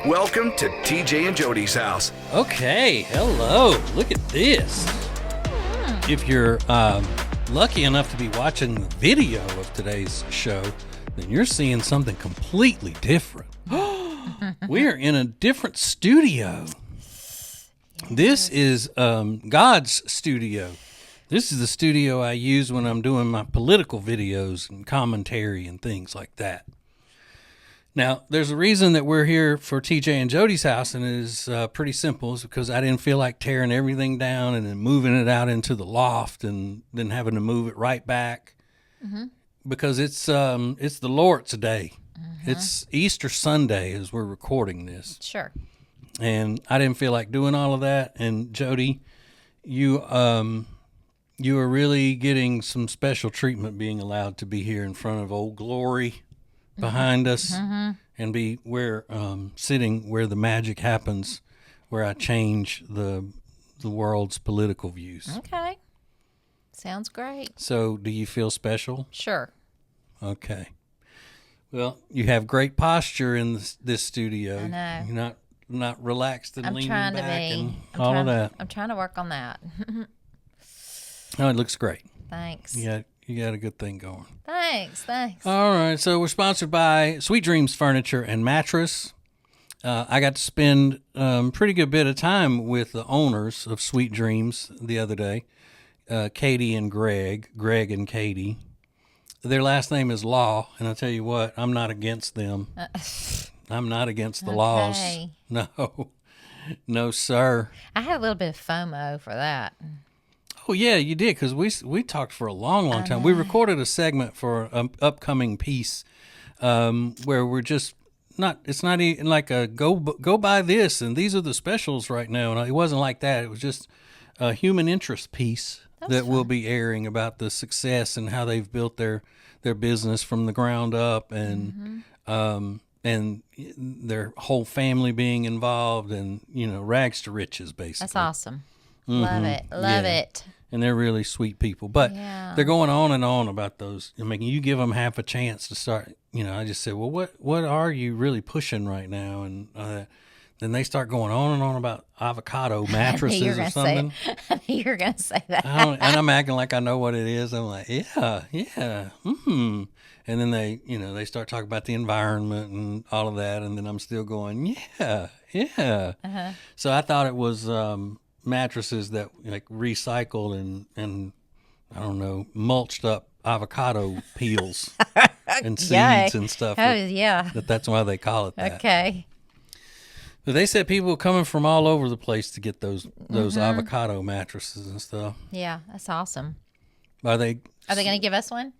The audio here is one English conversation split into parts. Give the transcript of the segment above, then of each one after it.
Welcome to TJ and Jodi's house. Okay, hello. Look at this. If you're lucky enough to be watching the video of today's show, then you're seeing something completely different. We are in a different studio. This is God's studio. This is the studio I use when I'm doing my political videos and commentary and things like that. Now, there's a reason that we're here for TJ and Jodi's house, and it is pretty simple. It's because I didn't feel like tearing everything down and then moving it out into the loft and then having to move it right back. Because it's the Lord's Day. It's Easter Sunday as we're recording this. Sure. And I didn't feel like doing all of that. And Jodi, you are really getting some special treatment being allowed to be here in front of Old Glory behind us and be sitting where the magic happens, where I change the world's political views. Okay. Sounds great. So do you feel special? Sure. Okay. Well, you have great posture in this studio. I know. You're not relaxed and leaning back and all of that. I'm trying to work on that. Oh, it looks great. Thanks. You got a good thing going. Thanks. All right. So we're sponsored by Sweet Dreams Furniture and Mattress. I got to spend a pretty good bit of time with the owners of Sweet Dreams the other day, Katie and Greg and Katie. Their last name is Law, and I'll tell you what, I'm not against them. I'm not against the laws. No, sir. I had a little bit of FOMO for that. Oh, yeah, you did, because we talked for a long time. We recorded a segment for an upcoming piece where we're just it's not even like a go buy this, and these are the specials right now. And it wasn't like that. It was just a human interest piece that we'll be airing about the success and how they've built their business from the ground up, and their whole family being involved, and rags to riches, basically. That's awesome. Love it. And they're really sweet people, but they're going on and on about those. I mean, you give them half a chance to start. I just said, well, what are you really pushing right now? And then they start going on and on about avocado mattresses or something. You're going to say that. And I'm acting like I know what it is. I'm like, yeah. And then they start talking about the environment and all of that. And then I'm still going, yeah. So I thought it was mattresses that like recycled and I don't know, mulched up avocado peels and seeds and stuff. Oh, yeah. That's why they call it that. Okay. But they said people were coming from all over the place to get those avocado mattresses and stuff. Yeah, that's awesome. Are they going to give us one?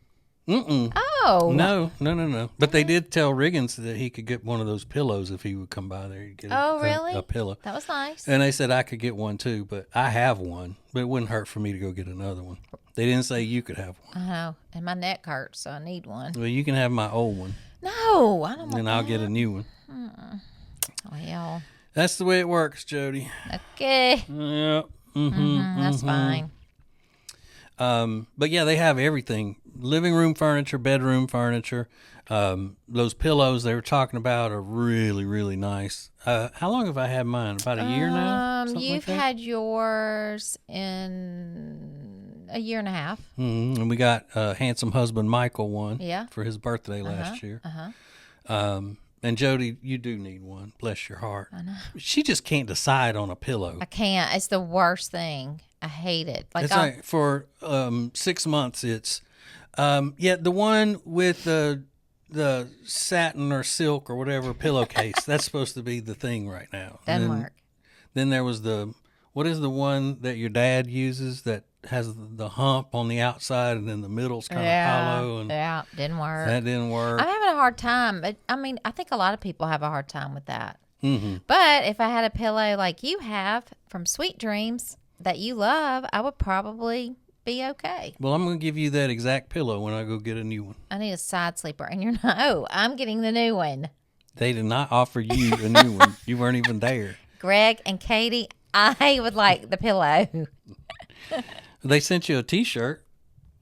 Mm-mm. Oh. No. But they did tell Riggins that he could get one of those pillows if he would come by there. He'd get really? A pillow. That was nice. And they said I could get one too, but I have one. But it wouldn't hurt for me to go get another one. They didn't say you could have one. I know. And my neck hurts, so I need one. Well, you can have my old one. No, I don't want And I'll get a new one. Well. That's the way it works, Jodi. Okay. Yeah. That's fine. But yeah, they have everything. Living room furniture, bedroom furniture. Those pillows they were talking about are really, really nice. How long have I had mine? About a year now? You've had yours in a year and a half. And we got handsome husband Michael one for his birthday last year. And Jodi, you do need one. Bless your heart. I know. She just can't decide on a pillow. I can't. It's the worst thing. I hate it. It's like for 6 months. It's the one with the satin or silk or whatever pillowcase. That's supposed to be the thing right now. Denmark. Then there was what is the one that your dad uses that has the hump on the outside and then the middle's kind of hollow? And didn't work. That didn't work. I'm having a hard time. But I mean, I think a lot of people have a hard time with that. Mm-hmm. But if I had a pillow like you have from Sweet Dreams that you love, I would probably be okay. Well, I'm going to give you that exact pillow when I go get a new one. I need a side sleeper, and you're not. Oh, I'm getting the new one. They did not offer you a new one. You weren't even there. Greg and Katie, I would like the pillow. They sent you a T-shirt.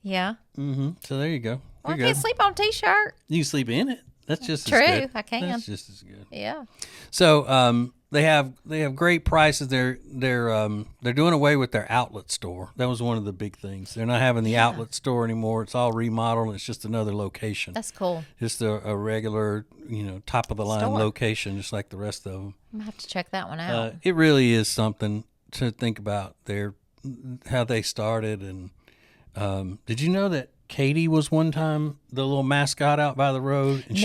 Yeah. Mm-hmm. So there you go. Well, I can't sleep on a T-shirt. You can sleep in it. That's just True, as good. I can. That's just as good. Yeah. So they have great prices. They're doing away with their outlet store. That was one of the big things. They're not having the outlet store anymore. It's all remodeled. It's just another location. That's cool. Just a regular, top of the line Store. location, just like the rest of them. I'm gonna have to check that one out. It really is something to think about. How they started, and did you know that Katie was one time the little mascot out by the road? And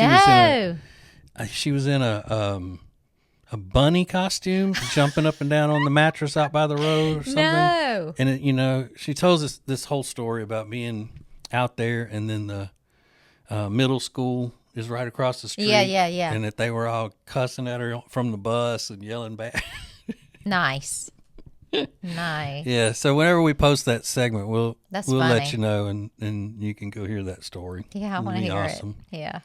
she was in a bunny costume, jumping up and down on the mattress out by the road or something. No. And she tells us this whole story about being out there, and then the middle school is right across the street. Yeah. And that they were all cussing at her from the bus and yelling back. Nice. Nice. Yeah, so whenever we post that segment, we'll That's let funny. you know, and you can go hear that story. Yeah, I It'll want to be hear awesome. it. Yeah.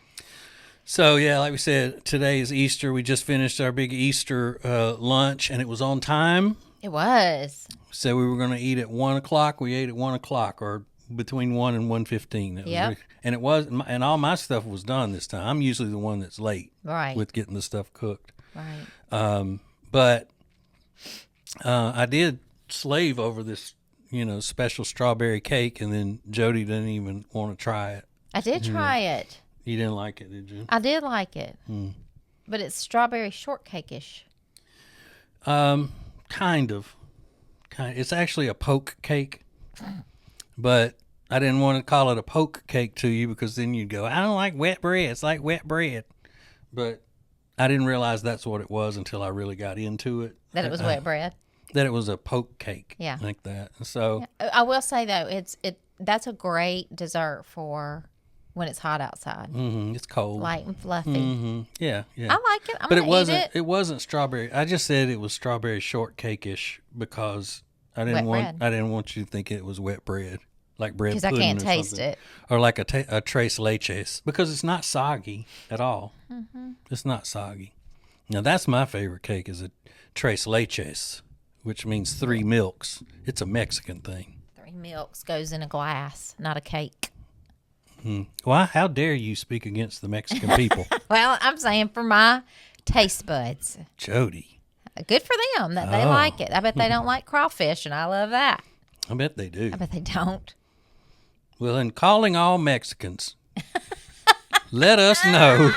So yeah, like we said, today is Easter. We just finished our big Easter lunch, and it was on time. It was. Said we were going to eat at 1:00. We ate at 1:00, or between 1 and 1:15. Yep. And it was, and all my stuff was done this time. I'm usually the one that's late with getting the stuff cooked. Right. But I did slave over this, special strawberry cake, and then Jodi didn't even want to try it. I did try it. You didn't like it, did you? I did like it. But it's strawberry shortcake-ish. Kind of. It's actually a poke cake, but I didn't want to call it a poke cake to you because then you'd go, I don't like wet bread. It's like wet bread. But I didn't realize that's what it was until I really got into it. That it was wet bread. That it was a poke cake. Yeah. Like that. So I will say though, that's a great dessert for when it's hot outside. it's cold. Light and fluffy. Yeah. I like it. I'm But gonna eat it. It wasn't strawberry. I just said it was strawberry shortcake-ish because I didn't want you to think it was wet bread, like bread Because I pudding can't or taste something. it. Or like a tres leches, because it's not soggy at all. It's not soggy. Now that's my favorite cake, is a tres leches, which means 3 milks. It's a Mexican thing. 3 milks goes in a glass, not a cake. Why? How dare you speak against the Mexican people? Well, I'm saying for my taste buds. Jodi. Good for them that they like it. I bet they don't like crawfish, and I love that. I bet they do. I bet they don't. Well, in calling all Mexicans, let us know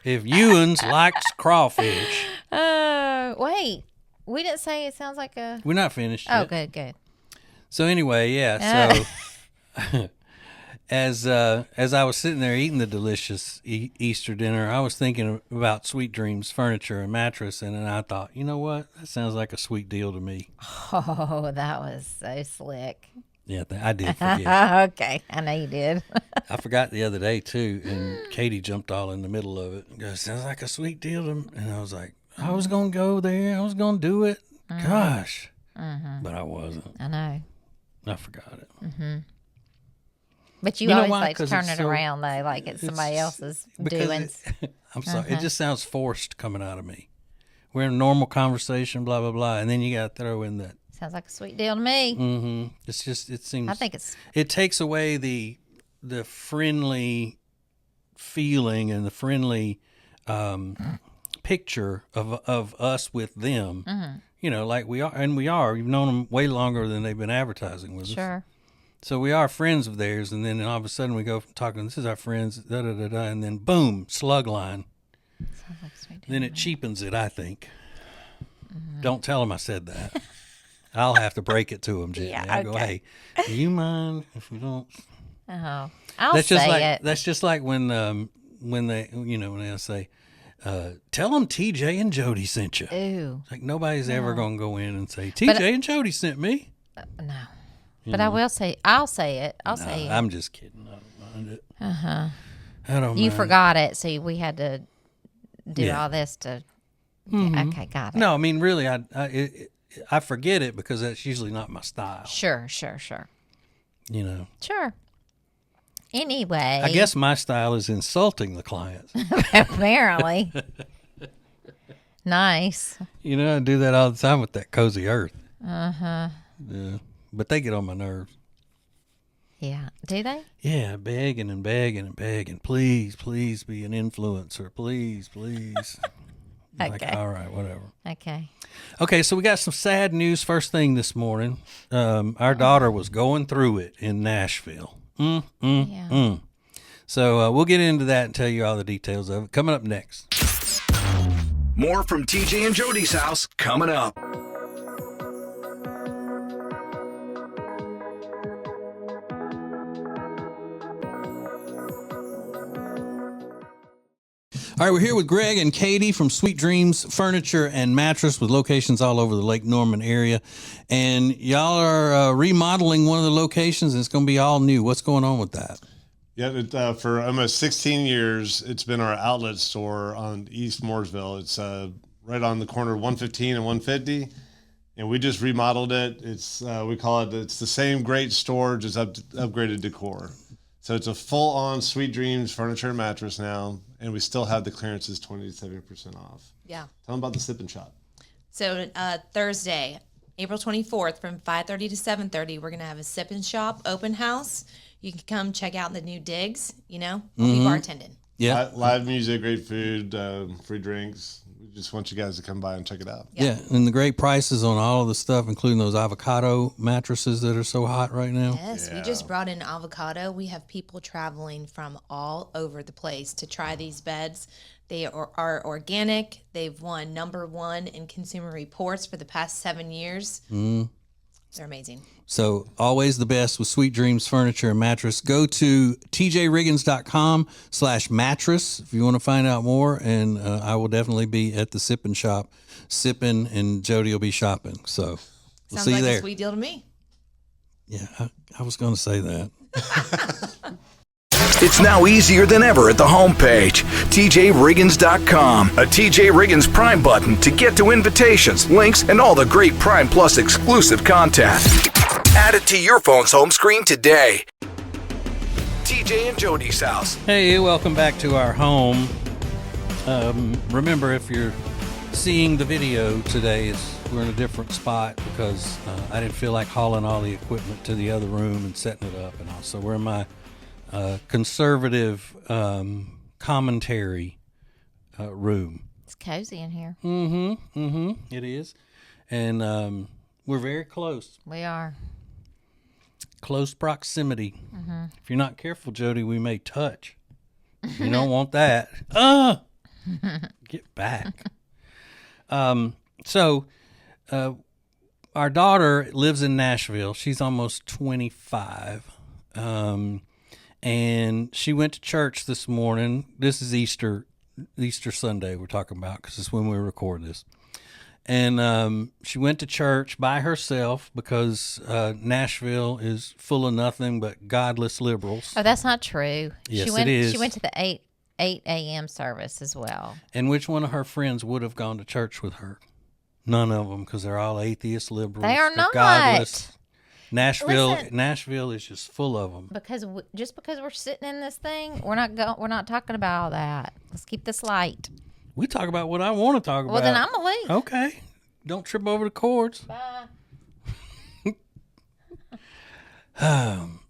if Ewans likes crawfish. Wait. We didn't say it sounds like a... We're not finished Oh, yet. good. So anyway, yeah. So as I was sitting there eating the delicious Easter dinner, I was thinking about Sweet Dreams furniture and mattress, and then I thought, you know what? That sounds like a sweet deal to me. Oh, that was so slick. Yeah, I did forget. Okay. I know you did. I forgot the other day too, and Katie jumped all in the middle of it and goes, sounds like a sweet deal to me. And I was like, I was going to go there. I was going to do it. Gosh. But I wasn't. I know. I forgot it. But you know always why? like to 'Cause turn it's it so- around, though, like it's somebody else's doings. I'm sorry. It just sounds forced coming out of me. We're in a normal conversation, blah, blah, blah. And then you got to throw in that. Sounds like a sweet deal to me. It's just, it seems. I think it's... It takes away the friendly feeling and the friendly picture of us with them. Like we are, and we are. We've known them way longer than they've been advertising with us. Sure. So we are friends of theirs, and then all of a sudden we go from talking, this is our friends, da-da-da-da, and then boom, slug line. Sounds like a sweet deal. Then it cheapens it, I think. Don't tell them I said that. I'll have to break it to them, Jenny. Yeah, I go, okay. hey, do you mind if we don't? Oh, I'll That's just say like it. that's just like when they when they say, tell them TJ and Jodi sent you. Ooh, Like nobody's ever gonna go in and say TJ and Jodi sent me. no. But I will say, I'll say it. I'll say it. I'm just kidding. I don't mind it. I don't. You mind. forgot it, so we had to do Yeah. all this to... Okay, got it. No, I mean really, I forget it because that's usually not my style. Sure. Sure. Anyway. I guess my style is insulting the clients. Apparently. Nice. I do that all the time with that cozy earth. Yeah, but they get on my nerves. Yeah. Do they? Yeah, begging and begging and begging. Please, please be an influencer. Please, please. Like, Okay. all right, whatever. Okay. Okay, so we got some sad news first thing this morning. Our daughter was going through it in Nashville. Yeah. So we'll get into that and tell you all the details of it. Coming up next. More from TJ and Jody's house coming up. All right, we're here with Greg and Katie from Sweet Dreams Furniture and Mattress with locations all over the Lake Norman area. And y'all are remodeling one of the locations, and it's going to be all new. What's going on with that? Yeah, for almost 16 years, it's been our outlet store on East Mooresville. It's right on the corner of 115 and 150, and we just remodeled it. It's we call it's the same great store, just upgraded decor. So it's a full-on Sweet Dreams Furniture and Mattress now, and we still have the clearances 20 to 70% off. Yeah. Tell them about the Sip and Shop. So Thursday, April 24th, from 5:30 to 7:30, we're gonna have a Sip and Shop open house. You can come check out the new digs. I'll be bartending. Yeah. Live music, great food, free drinks. We just want you guys to come by and check it out. Yeah, and the great prices on all of the stuff, including those avocado mattresses that are so hot right now. Yes, we just brought in avocado. We have people traveling from all over the place to try these beds. They are organic. They've won #1 in Consumer Reports for the past 7 years. They're amazing. So always the best with Sweet Dreams Furniture and Mattress. Go to tjriggins.com/mattress if you want to find out more. And I will definitely be at the Sip and Shop sipping, and Jodi will be shopping. So we'll Sounds see like you there. a sweet deal to me. Yeah, I was going to say that. It's now easier than ever at the homepage, tjriggins.com. A TJ Riggins Prime button to get to invitations, links, and all the great Prime Plus exclusive content. Add it to your phone's home screen today. TJ and Jody's house. Hey, welcome back to our home. Remember, if you're seeing the video today, we're in a different spot because I didn't feel like hauling all the equipment to the other room and setting it up and all. So we're in my conservative commentary room. It's cozy in here. It is. And we're very close. We are. Close proximity. If you're not careful, Jodi, we may touch. You don't want that. Get back. So our daughter lives in Nashville. She's almost 25. And she went to church this morning. This is Easter Sunday we're talking about because it's when we record this. And she went to church by herself because Nashville is full of nothing but godless liberals. Oh, that's not true. Yes, it is. She went to the 8 a.m. service as well. And which one of her friends would have gone to church with her? None of them, because they're all atheist liberals. They are They're not. godless. Nashville is just full of them. Because just because we're sitting in this thing, we're not talking about all that. Let's keep this light. We talk about what I want to talk about. Well, then I'm gonna leave. Okay. Don't trip over the cords. Bye.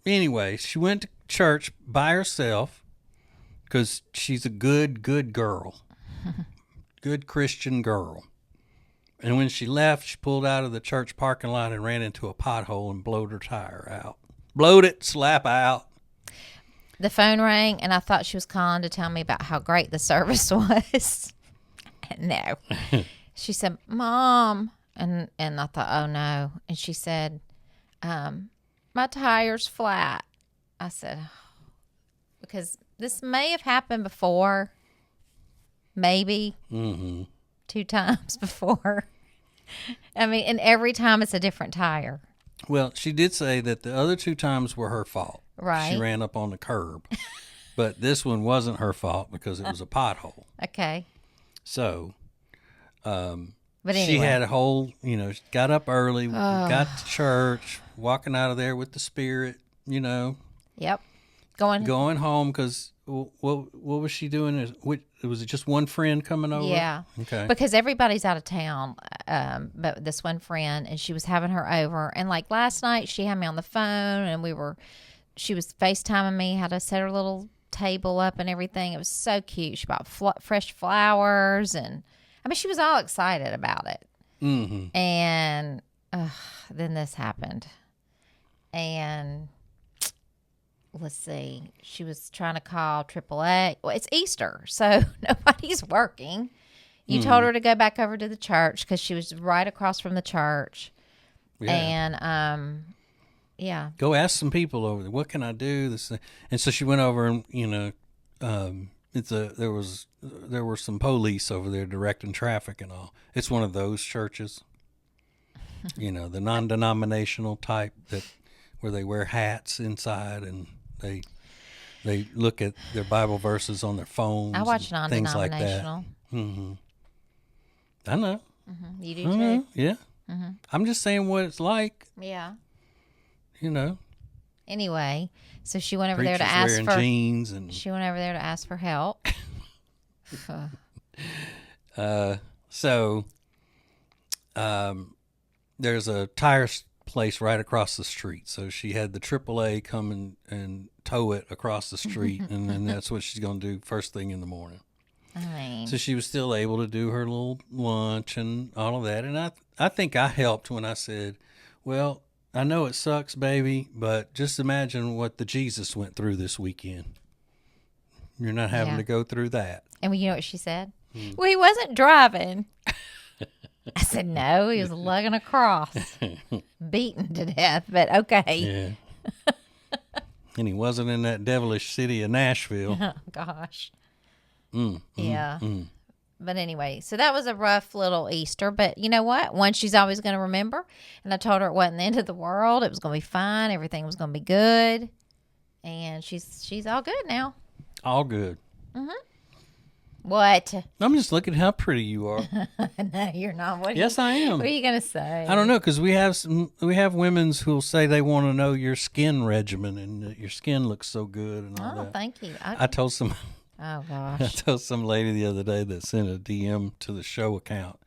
Anyway, she went to church by herself because she's a good girl. Good Christian girl. And when she left, she pulled out of the church parking lot and ran into a pothole and blowed her tire out. Blowed it, slap out. The phone rang, and I thought she was calling to tell me about how great the service was. No. She said, Mom. And I thought, oh, no. And she said, my tire's flat. I said, oh. Because this may have happened before. Maybe. 2 times before. I mean, and every time it's a different tire. Well, she did say that the other 2 times were her fault. Right. She ran up on the curb. But this one wasn't her fault because it was a pothole. Okay. So, But anyway. she had a whole, she got up early, got to church, walking out of there with the spirit, Yep. going home because what was she doing? Was it just one friend coming over? Yeah. Okay. Because everybody's out of town, but this one friend, and she was having her over. And like last night, she had me on the phone, and we were she was FaceTiming me how to set her little table up and everything. It was so cute. She bought fresh flowers, and I mean, she was all excited about it. Mm-hmm. And then this happened. And let's see, she was trying to call AAA. Well, it's Easter, so nobody's working. You told her to go back over to the church because she was right across from the church. Yeah. And yeah. Go ask some people over there. What can I do? This, and so she went over, and there were some police over there directing traffic and all. It's one of those churches, the non-denominational type where they wear hats inside and they look at their Bible verses on their phones. I watch and things like that. non-denominational. Mm-hmm. I know. Mm-hmm. You do too? Yeah. Mm-hmm. I'm just saying what it's like. Yeah. Anyway, so she went over there to Preachers ask wearing for jeans and She went over there to ask for help. There's a tire place right across the street. So she had the AAA come and tow it across the street, and then that's what she's going to do first thing in the morning. I mean, So she was still able to do her little lunch and all of that. And I think I helped when I said, well, I know it sucks, baby, but just imagine what the Jesus went through this weekend. You're not having to go through that. and you know what she said? Well, he wasn't driving. I said, no, he was lugging a cross, beaten to death, but okay. Yeah. And he wasn't in that devilish city of Nashville. Oh, gosh. Yeah. But anyway, so that was a rough little Easter. But you know what? One she's always going to remember. And I told her it wasn't the end of the world. It was going to be fine. Everything was going to be good. And she's all good now. All good. What? I'm just looking how pretty you are. No, you're not. What? Yes, I am. What are you going to say? I don't know, because we have women who'll say they want to know your skin regimen and that your skin looks so good and all Oh, that. thank you. I told some Oh, I gosh. told some lady the other day that sent a DM to the show account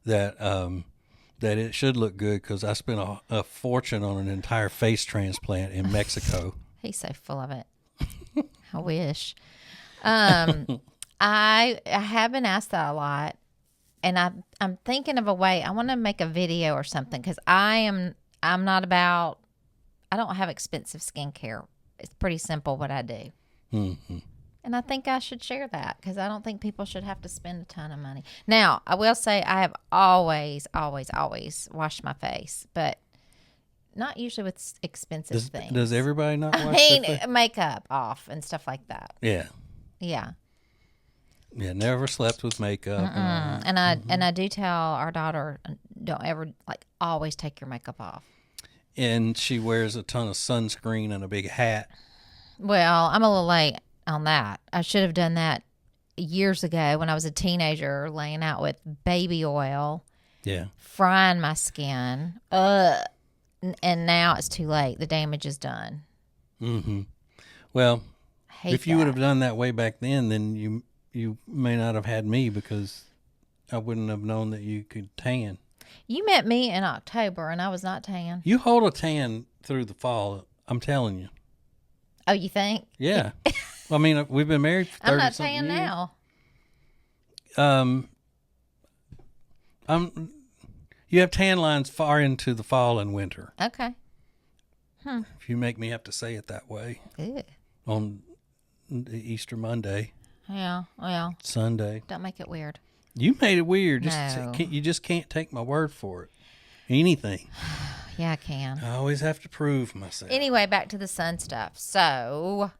that that it should look good because I spent a fortune on an entire face transplant in Mexico. He's so full of it. I wish. I have been asked that a lot, and I'm thinking of a way. I want to make a video or something because I'm not about. I don't have expensive skincare. It's pretty simple what I do, and I think I should share that because I don't think people should have to spend a ton of money. Now, I will say I have always washed my face, but not usually with expensive things. Does everybody not wash I their mean, face? makeup off and stuff like that. Yeah. Yeah. Yeah, never slept with makeup. And I do tell our daughter, don't ever always take your makeup off. And she wears a ton of sunscreen and a big hat. Well, I'm a little late on that. I should have done that years ago when I was a teenager, laying out with baby oil, Yeah. frying my skin. And now it's too late. The damage is done. Mm-hmm. Well, Hate if you would that. have done that way back then you may not have had me because I wouldn't have known that you could tan. You met me in October, and I was not tan. You hold a tan through the fall. I'm telling you. Oh, you think? Yeah. I mean, we've been married for 30 I'm not something tan years. now. You have tan lines far into the fall and winter. Okay. If you make me have to say it that way Good. on the Easter Monday, Yeah. Well, Sunday. don't make it weird. You made it weird. No. You just can't take my word for it. Anything. Yeah, I can. I always have to prove myself. Anyway, back to the sun stuff. So,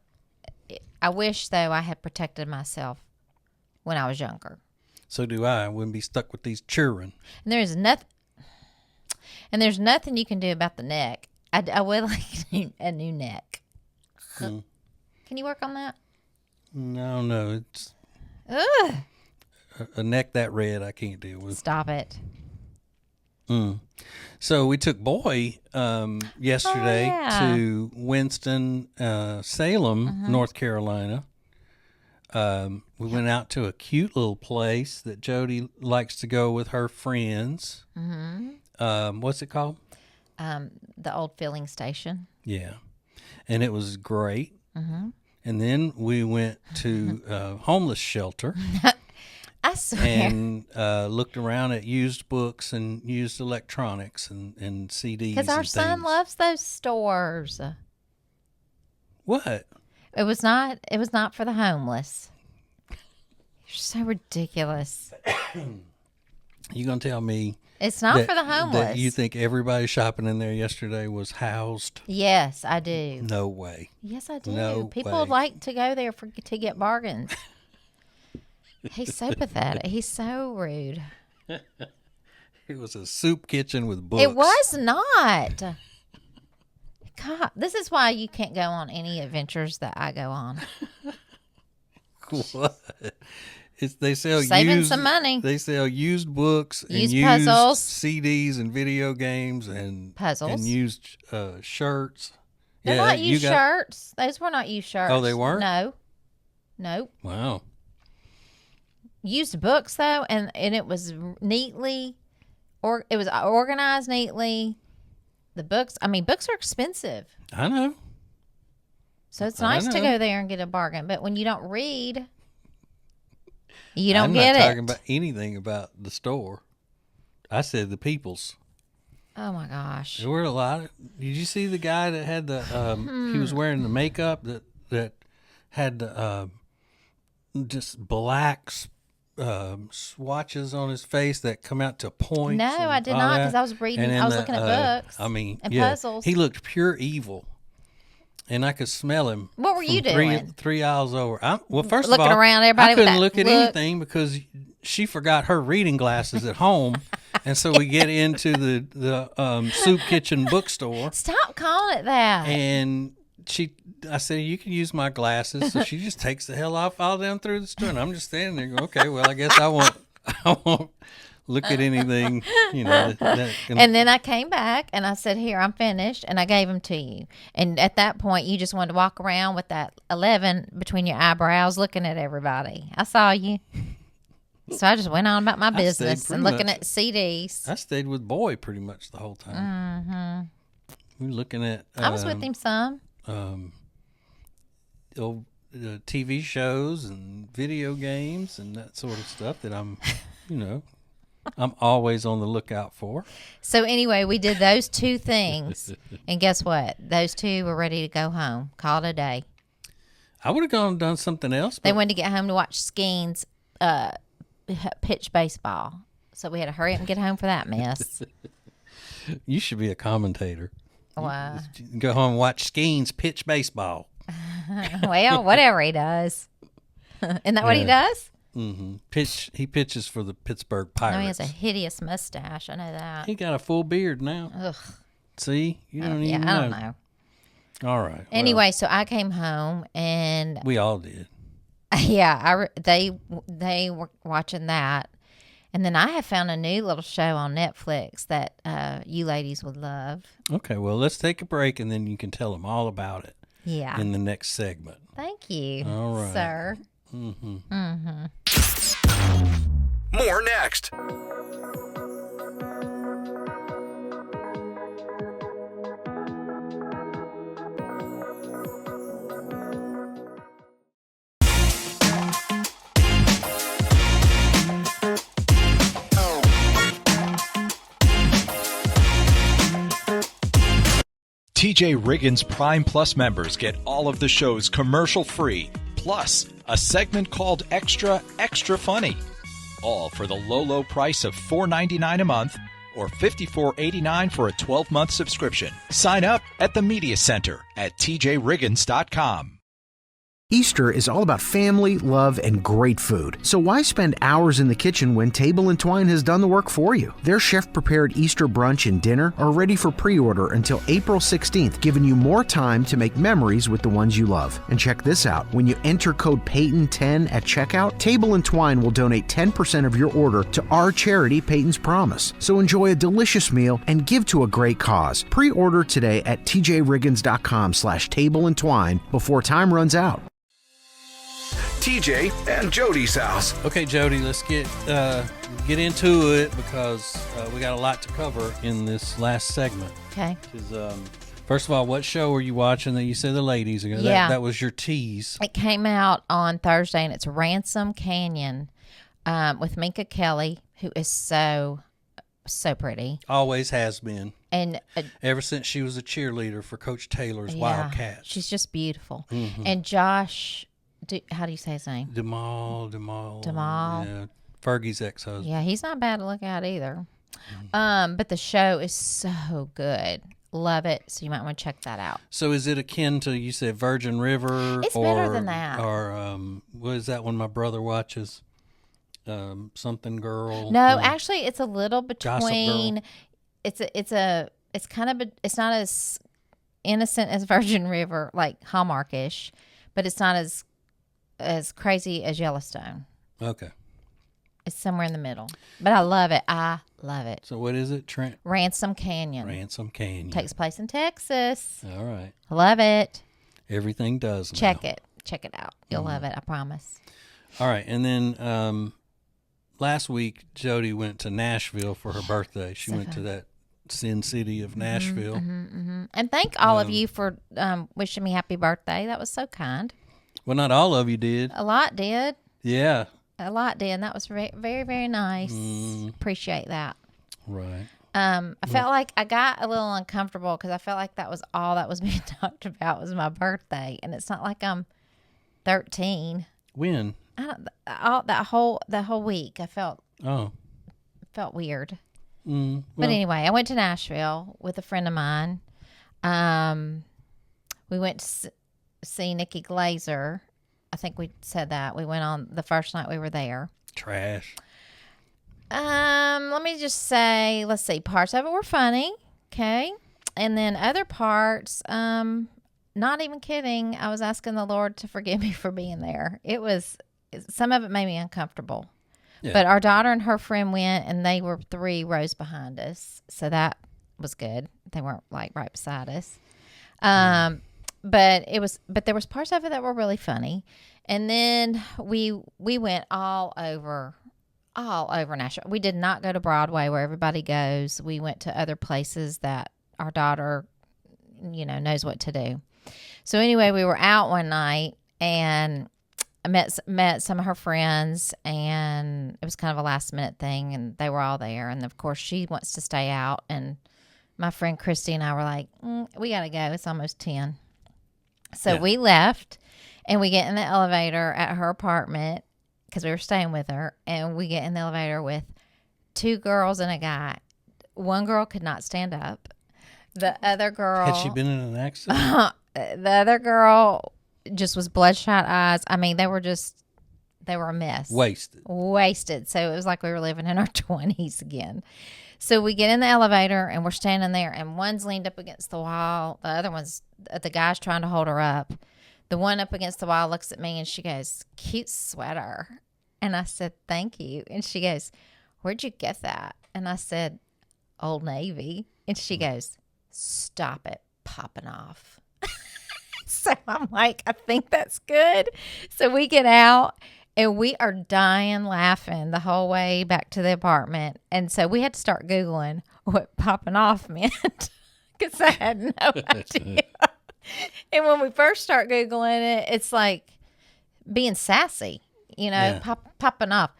I wish, though, I had protected myself when I was younger. So do I. I wouldn't be stuck with these children. And there's nothing you can do about the neck. I would like a new neck. Can you work on that? No. It's Ugh. a neck that red I can't deal with. Stop it. So we took Boy yesterday Oh, yeah. to Winston, Salem, North Carolina. We went out to a cute little place that Jodi likes to go with her friends. What's it called? The old filling station. Yeah. and it was great. And then we went to a homeless shelter. I swear. And looked around at used books and used electronics and CDs. Because our son loves those stores. What? It was not for the homeless. You're so ridiculous. You gonna tell me It's not for the homeless. that you think everybody shopping in there yesterday was housed? Yes, I do. No way. Yes, I do. No People way. like to go there to get bargains. He's so pathetic. He's so rude. It was a soup kitchen with books. It was not. God, this is why you can't go on any adventures that I go on. What? They sell Saving used, some money. They sell used books and Used used puzzles. CDs and video games and Puzzles. and used shirts. They're not used shirts. Those were not used shirts. Oh, they weren't? No. Nope. Wow. Used books though, and it was neatly, or it was organized neatly. The books. I mean, books are expensive, I know. so it's I nice to know. go there and get a bargain. But when you don't read, you don't I'm get not it. talking about anything about the store. I said the people's. Oh my gosh. There were a lot. Did you see the guy that had the? He was wearing the makeup that had the just black swatches on his face that come out to points. No, I did not, because I was reading. I was looking at books. I mean, and yeah, puzzles. he looked pure evil, and I could smell him. What were you from doing? Three aisles over. Well, first Looking of all, around everybody I with couldn't that look at look. anything because she forgot her reading glasses at home, and so we get into the soup kitchen bookstore, Stop calling it that. and I said, you can use my glasses. So she just takes the hell off all down through the store. And I'm just standing there going, okay, well, I guess I won't look at anything, And then I came back and I said, here, I'm finished. And I gave them to you. And at that point, you just wanted to walk around with that 11 between your eyebrows looking at everybody. I saw you. So I just went on about my business pretty and looking much- at CDs. I stayed with Boy pretty much the whole time. Mm-hmm. We were looking at. I was with him some. Old TV shows and video games and that sort of stuff that I'm always on the lookout for. So anyway, we did those two things. And guess what? Those two were ready to go home. Call it a day. I would have gone and done something else. They But wanted to get home to watch Skeens pitch baseball. So we had to hurry up and get home for that mess. you should be a commentator. Wow. Go home and watch Skeens pitch baseball. Well, whatever he does. Isn't that what he does? Mm-hmm. He pitches for the Pittsburgh No, he Pirates. has a hideous mustache. I know that. He got a full beard now. Ugh. See, you don't Yeah, even I know. don't know. All right. Anyway, so I came home and well, we all did. yeah, they were watching that, and then I have found a new little show on Netflix that you ladies would love. Okay, well, let's take a break and then you can tell them all about it Yeah. in the next segment. Thank you, All right. sir. More next. TJ Riggins Prime Plus members get all of the shows commercial free, plus a segment called Extra Extra Funny. All for the low price of $4.99 a month or $54.89 for a 12-month subscription. Sign up at the Media Center at tjriggins.com. Easter is all about family, love, and great food. So why spend hours in the kitchen when Table & Twine has done the work for you? Their chef-prepared Easter brunch and dinner are ready for pre-order until April 16th, giving you more time to make memories with the ones you love. And check this out. When you enter code PEYTON10 at checkout, Table & Twine will donate 10% of your order to our charity, Peyton's Promise. So enjoy a delicious meal and give to a great cause. Pre-order today at tjriggins.com/tableandtwine before time runs out. TJ and Jody's house. Okay, Jody, let's get into it because we got a lot to cover in this last segment. Okay. First First of all, what show were you watching that you said the ladies? Yeah. That was your tease. It came out on Thursday, and it's Ransom Canyon with Minka Kelly, who is so pretty. Always has been. And ever since she was a cheerleader for Coach Taylor's yeah, Wildcats. she's just beautiful. And Josh, how do you say his name? Demal. Yeah, Fergie's ex-husband. Yeah, he's not bad to look at either. But the show is so good. Love it. So you might want to check that out. So is it akin to, you said, Virgin River? It's better than that. Or what is that one my brother watches? Something Girl? No, actually, it's a little Gossip between. Girl? It's kind of it's not as innocent as Virgin River, like Hallmark-ish, but it's not as crazy as Yellowstone. Okay. It's somewhere in the middle. But I love it. I love it. So what is it? Ransom Canyon. Ransom Canyon. Takes place in Texas. All right. I love it. Everything does now. Check it. Check it out. You'll love it. I promise. All right. And then last week, Jodi went to Nashville for her birthday. She went to that Sin City of Nashville. And thank all of you for wishing me happy birthday. That was so kind. Well, not all of you did. A lot did. Yeah. A lot did. And that was very, very, very nice. Appreciate that. Right. I felt like I got a little uncomfortable because I felt like that was all that was being talked about was my birthday. And it's not like I'm 13. When? That whole week I felt weird. But anyway, I went to Nashville with a friend of mine. We went to see Nikki Glazer. I think we said that. We went on the first night we were there. Trash. Let me just say, let's see, parts of it were funny, okay? And then other parts, not even kidding, I was asking the Lord to forgive me for being there. Some of it made me uncomfortable. Yeah. But our daughter and her friend went, and they were 3 rows behind us. So that was good. They weren't like right beside us. But there was parts of it that were really funny. And then we went all over Nashville. We did not go to Broadway where everybody goes. We went to other places that our daughter, knows what to do. So anyway, we were out one night, and I met some of her friends, and it was kind of a last minute thing, and they were all there. And of course, she wants to stay out, and my friend Christy and I were like, we got to go. It's almost 10. So we left, and we get in the elevator at her apartment because we were staying with her, and we get in the elevator with 2 girls and a guy. One girl could not stand up. The other girl... Had she been in an accident? The other girl just was bloodshot eyes. I mean, they were a mess. Wasted. So it was like we were living in our 20s again. So we get in the elevator, and we're standing there, and one's leaned up against the wall. The guy's trying to hold her up. The one up against the wall looks at me, and she goes, "Cute sweater." And I said, "Thank you." And she goes, "Where'd you get that?" And I said, "Old Navy." And she goes, "Stop it popping off." So I'm like, I think that's good. So we get out, and we are dying laughing the whole way back to the apartment. And so we had to start Googling what popping off meant because I had no idea. And when we first start Googling it, it's like being sassy, popping off.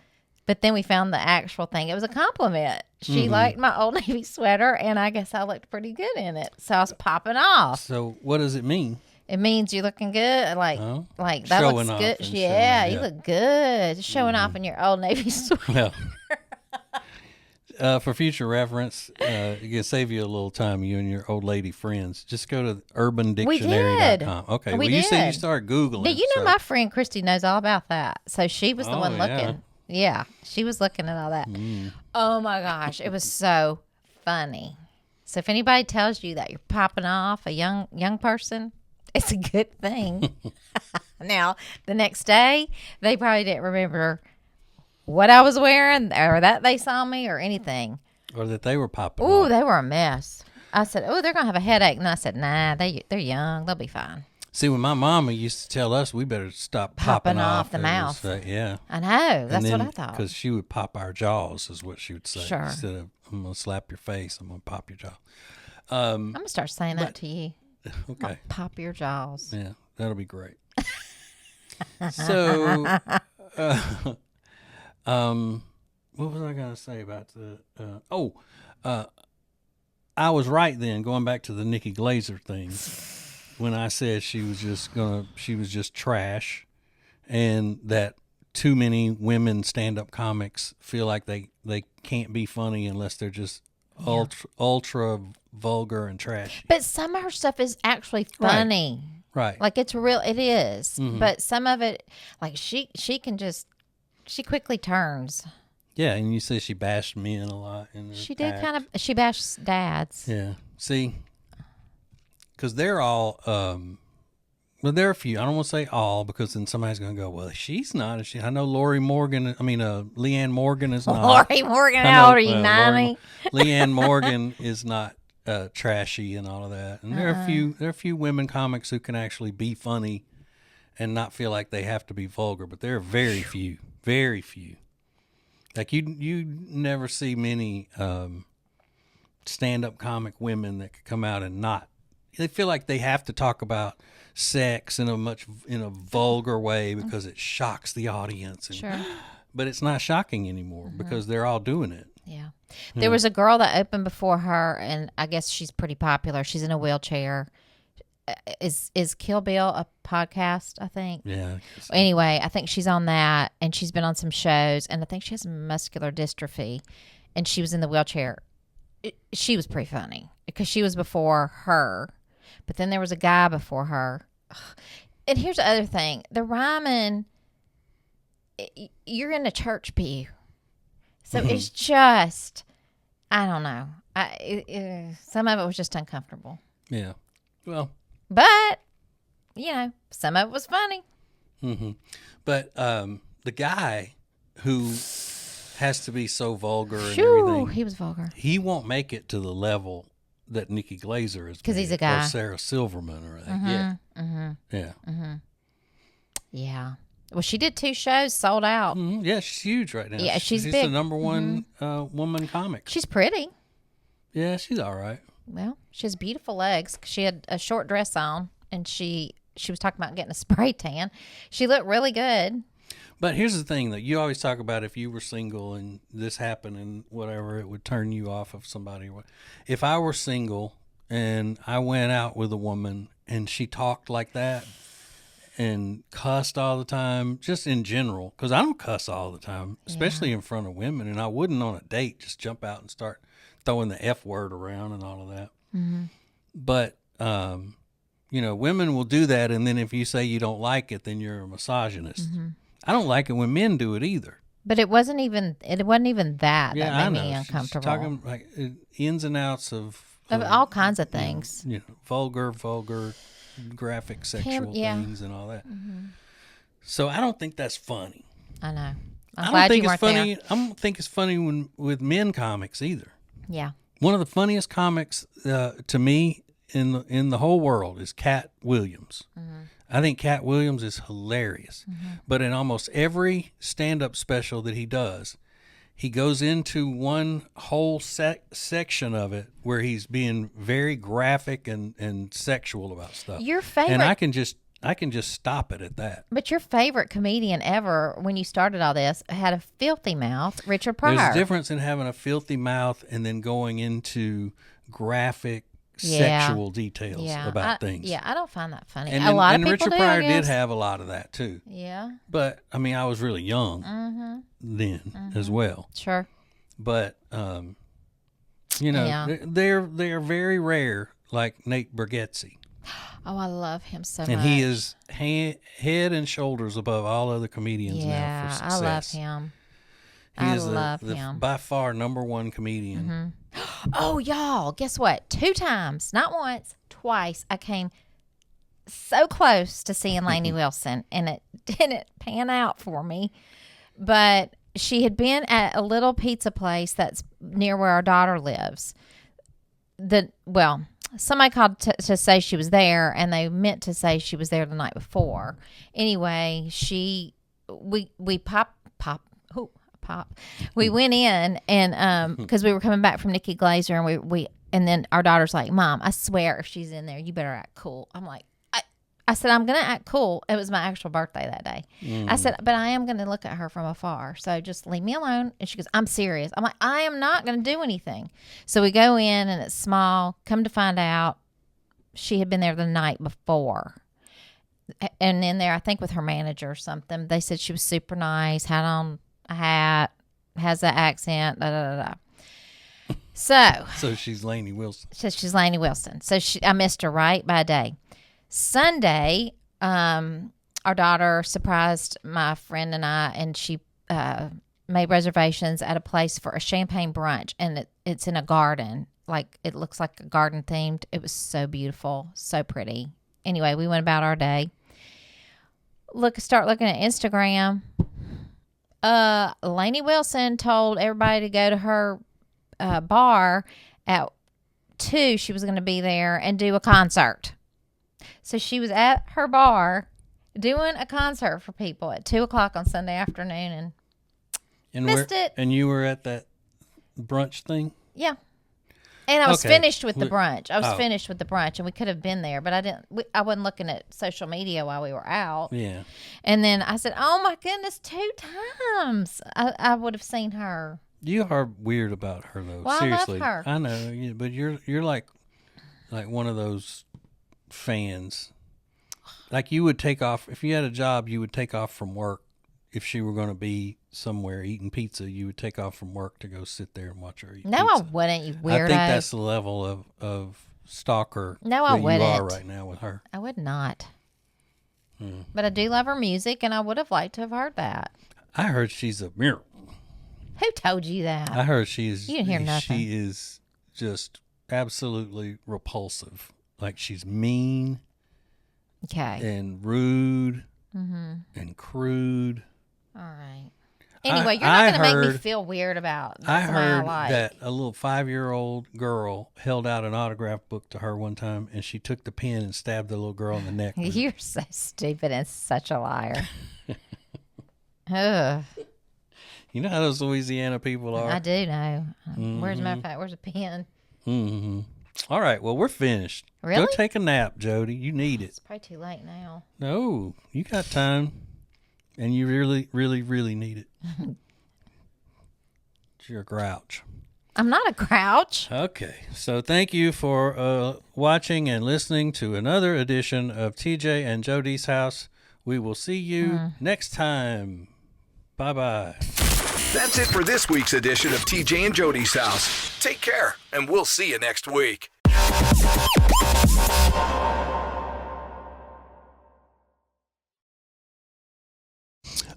But then we found the actual thing. It was a compliment. She liked my Old Navy sweater, and I guess I looked pretty good in it. So I was popping off. So what does it mean? It means you're looking good. Like that showing looks good. Yeah, you look good. Showing off in your Old Navy sweater. Well, for future reference, it can save you a little time, you and your old lady friends. Just go to urbandictionary.com. Okay, you said you started Googling. But my friend Christy knows all about that. So she was the one looking. Yeah, she was looking at all that. Oh, my gosh. It was so funny. So if anybody tells you that you're popping off a young person, it's a good thing. Now, the next day, they probably didn't remember what I was wearing or that they saw me or anything. Or that they were popping off. Ooh, they were a mess. I said, they're going to have a headache. And I said, nah, they're young. They'll be fine. See, when my mama used to tell us we better stop popping off the mouth. Yeah. I know. That's what I thought. Because she would pop our jaws is what she would say. Sure. Instead of, I'm going to slap your face, I'm going to pop your jaw. I'm going to start saying that to you. Okay. Pop your jaws. Yeah, that'll be great. So, what was I going to say about the? I was right then. Going back to the Nikki Glaser thing, when I said she was just trash, and that too many women stand-up comics feel like they can't be funny unless they're just ultra vulgar and trashy. But some of her stuff is actually funny. Right. Like it is. Mm-hmm. But some of it, like she quickly turns. Yeah, and you say she bashed men a lot. She did she bashed dads. Yeah. See, because they're all, well, there are a few. I don't want to say all because then somebody's going to go, well, she's not. I know Leanne Morgan is not. Lori Morgan, how old are you, 90? Leanne Morgan is not trashy and all of that. And there are a few women comics who can actually be funny and not feel like they have to be vulgar, but there are very few. Like you never see many stand-up comic women that could come out and not. They feel like they have to talk about sex in a vulgar way because it shocks the audience. And, sure. But it's not shocking anymore because they're all doing it. Yeah. There was a girl that opened before her, and I guess she's pretty popular. She's in a wheelchair. Is Kill Bill a podcast, I think? Yeah. Anyway, I think she's on that, and she's been on some shows, and I think she has muscular dystrophy, and she was in the wheelchair. She was pretty funny because she was before her, but then there was a guy before her. And here's the other thing. The rhyming, you're in a church pew. So it's just, I don't know. Some of it was just uncomfortable. Yeah. Well. But, some of it was funny. Mm-hmm. But the guy who has to be so vulgar and everything. He was vulgar. He won't make it to the level that Nikki Glaser is. Because he's a guy. Or Sarah Silverman or that. Mm-hmm. Yeah. Mm-hmm. Yeah. Mm-hmm. Yeah. Well, she did 2 shows, sold out. Mm-hmm. Yeah, she's huge right now. Yeah, she's the big. number one woman comic. She's pretty. Yeah, she's all right. Well, she has beautiful legs. She had a short dress on, and she was talking about getting a spray tan. She looked really good. But here's the thing that you always talk about: if you were single and this happened and whatever, it would turn you off of somebody. If I were single and I went out with a woman and she talked like that and cussed all the time, just in general, because I don't cuss all the time, especially in front of women, and I wouldn't on a date just jump out and start throwing the F word around and all of that. Mm-hmm. But, women will do that, and then if you say you don't like it, then you're a misogynist. Mm-hmm. I don't like it when men do it either. But it wasn't even that made me uncomfortable. She's talking like ins and outs of all kinds of things. Vulgar, graphic, sexual things and all that. Mm-hmm. So I don't think that's funny. I know. I don't think it's funny. I don't think it's funny with men comics either. Yeah. One of the funniest comics to me in the whole world is Cat Williams. Mm-hmm. I think Cat Williams is hilarious. Mm-hmm. But in almost every stand-up special that he does, he goes into one whole section of it where he's being very graphic and sexual about stuff. Your favorite, and I can just stop it at that. But your favorite comedian ever, when you started all this, had a filthy mouth, Richard Pryor. There's a difference in having a filthy mouth and then going into graphic sexual details about things. Yeah, I don't find that funny. And a lot of people Richard do, Pryor did have a lot of that too. Yeah. But I mean, I was really young then as well. Sure. But they're very rare, like Nate Bargatze. Oh, I love him so much. And he is head and shoulders above all other comedians now for success. I love him. He is love him. By far number one comedian. Mm-hmm. Oh, y'all, guess what? 2 times, not once, twice, I came so close to seeing Lainey Wilson, and it didn't pan out for me. But she had been at a little pizza place that's near where our daughter lives. Somebody called to say she was there, and they meant to say she was there the night before. Anyway, we pop. We went in and because we were coming back from Nikki Glazer, and we and then our daughter's like, Mom, I swear if she's in there, you better act cool. I'm like, I said, I'm going to act cool. It was my actual birthday that day. I said, but I am going to look at her from afar. So just leave me alone. And she goes, I'm serious. I'm like, I am not going to do anything. So we go in and it's small. Come to find out, she had been there the night before. And in there, I think with her manager or something, they said she was super nice, had on a hat, has that accent, da da da da. So she's Lainey Wilson. So she's Lainey Wilson. So I missed her right by a day. Sunday, our daughter surprised my friend and I, and she made reservations at a place for a champagne brunch, and it's in a garden. Like, it looks like a garden themed. It was so beautiful, so pretty. Anyway, we went about our day. Start looking at Instagram. Lainey Wilson told everybody to go to her bar at 2. She was going to be there and do a concert. So she was at her bar doing a concert for people at 2:00 on Sunday afternoon, and missed it. And you were at that brunch thing? Yeah. And I was finished with the brunch. Finished with the brunch, and we could have been there, but I didn't. I wasn't looking at social media while we were out. Yeah. And then I said, "Oh my goodness, 2 times I would have seen her." You are weird about her though. Well, seriously, I love her. I know, but you're like one of those fans. Like, you would take off if you had a job. You would take off from work if she were going to be somewhere eating pizza. You would take off from work to go sit there and watch her eat. No, pizza. I wouldn't. You weirdo. I think that's the level of stalker. No, I that wouldn't. You are right now with her. I would not. But I do love her music, and I would have liked to have heard that. I heard she's a mirror. Who told you that? I heard she's. You didn't hear nothing. She is just absolutely repulsive. Like, she's mean. Okay. And rude. And crude. All right. Anyway, you're not going to make me feel weird about I heard like. that a little 5-year-old girl held out an autograph book to her one time, and she took the pen and stabbed the little girl in the neck. You're so stupid and such a liar. Ugh. You know how those Louisiana people are? I do know. Where's a matter of fact? Where's a pen? Mm-hmm. All right. Well, we're finished. Really? Go take a nap, Jody. You need it. It's probably too late now. No, you got time. And you really, really, really need it. You're a grouch. I'm not a grouch. Okay. So thank you for watching and listening to another edition of TJ and Jody's House. We will see you next time. Bye-bye. That's it for this week's edition of TJ and Jody's House. Take care, and we'll see you next week.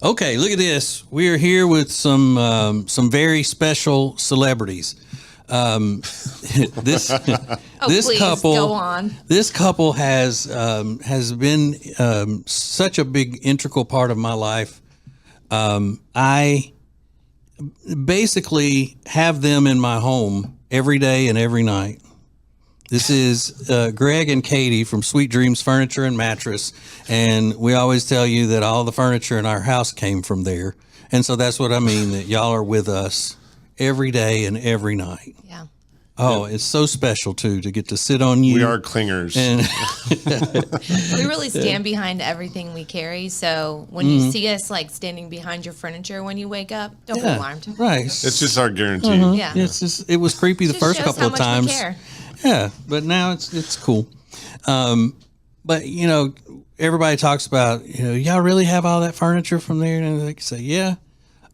Okay, look at this. We are here with some very special celebrities. This please, couple go on. This couple has been such a big integral part of my life. I basically have them in my home every day and every night. This is Greg and Katie from Sweet Dreams Furniture and Mattress, and we always tell you that all the furniture in our house came from there, and so that's what I mean, that y'all are with us every day and every night. Yeah. Oh, it's so special too to get to sit on you. We are clingers. And We really stand behind everything we carry. So when you see us like standing behind your furniture when you wake up, don't be alarmed. right. It's just our guarantee. Yeah. It's just, it was creepy the Just first shows couple how of much we times. care. Yeah, but now it's cool. But you know, everybody talks about, y'all really have all that furniture from there, and they say, yeah.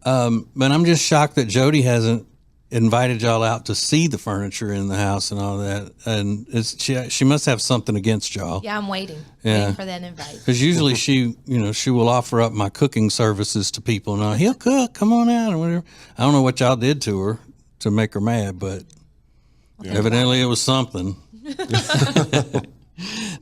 But I'm just shocked that Jody hasn't invited y'all out to see the furniture in the house and all that. And she must have something against y'all. Yeah, I'm waiting. Yeah. Waiting for that invite. Because usually she will offer up my cooking services to people, and he'll cook, come on out, or whatever. I don't know what y'all did to her to make her mad, but evidently it was something.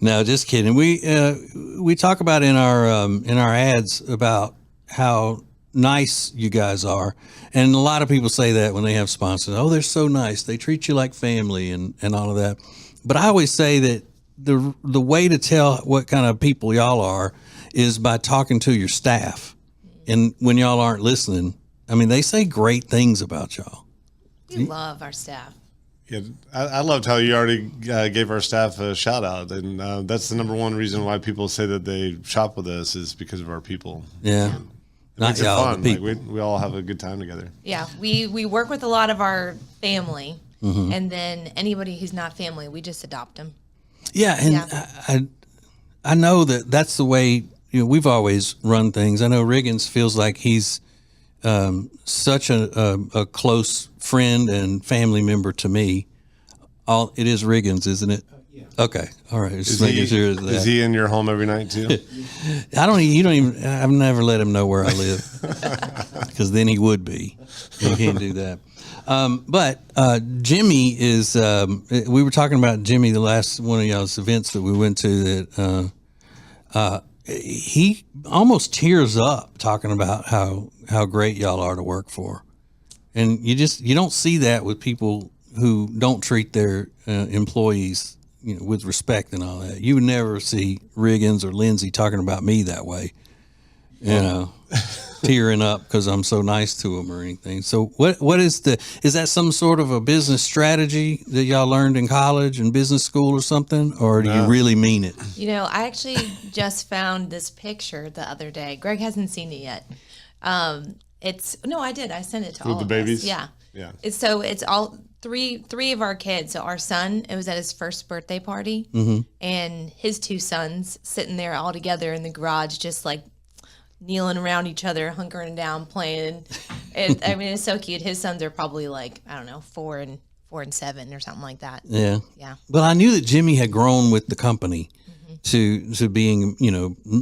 No, just kidding. We talk about in our ads about how nice you guys are, and a lot of people say that when they have sponsors. Oh, they're so nice. They treat you like family and all of that. But I always say that the way to tell what kind of people y'all are is by talking to your staff, and when y'all aren't listening, I mean, they say great things about y'all. We love our staff. Yeah, I loved how you already gave our staff a shout out, and that's the number one reason why people say that they shop with us is because of our people. Yeah. It Not makes it y'all, fun. the Like people. we all have a good time together. Yeah, we work with a lot of our family, and then anybody who's not family, we just adopt them. Yeah, and I know that's the way we've always run things. I know Riggins feels like he's such a close friend and family member to me. It is Riggins, isn't it? Yeah. Okay. All right. Just making sure that. Is he in your home every night too? You don't even. I've never let him know where I live, because then he would be. He can't do that. But Jimmy is. We were talking about Jimmy the last one of y'all's events that we went to. That he almost tears up talking about how great y'all are to work for, and you don't see that with people who don't treat their employees with respect and all that. You would never see Riggins or Lindsay talking about me that way, tearing up because I'm so nice to them or anything. So what is that some sort of a business strategy that y'all learned in college and business school or something, or do you really mean it? I actually just found this picture the other day. Greg hasn't seen it yet. I did. I sent it to all With of the babies? us. Yeah. Yeah. It's all three of our kids. So our son, it was at his first birthday party, and his two sons sitting there all together in the garage, just like kneeling around each other, hunkering down, playing. It's so cute. His sons are probably like, I don't know, 4 and 7 or something like that. Yeah. Yeah. But I knew that Jimmy had grown with the company to being,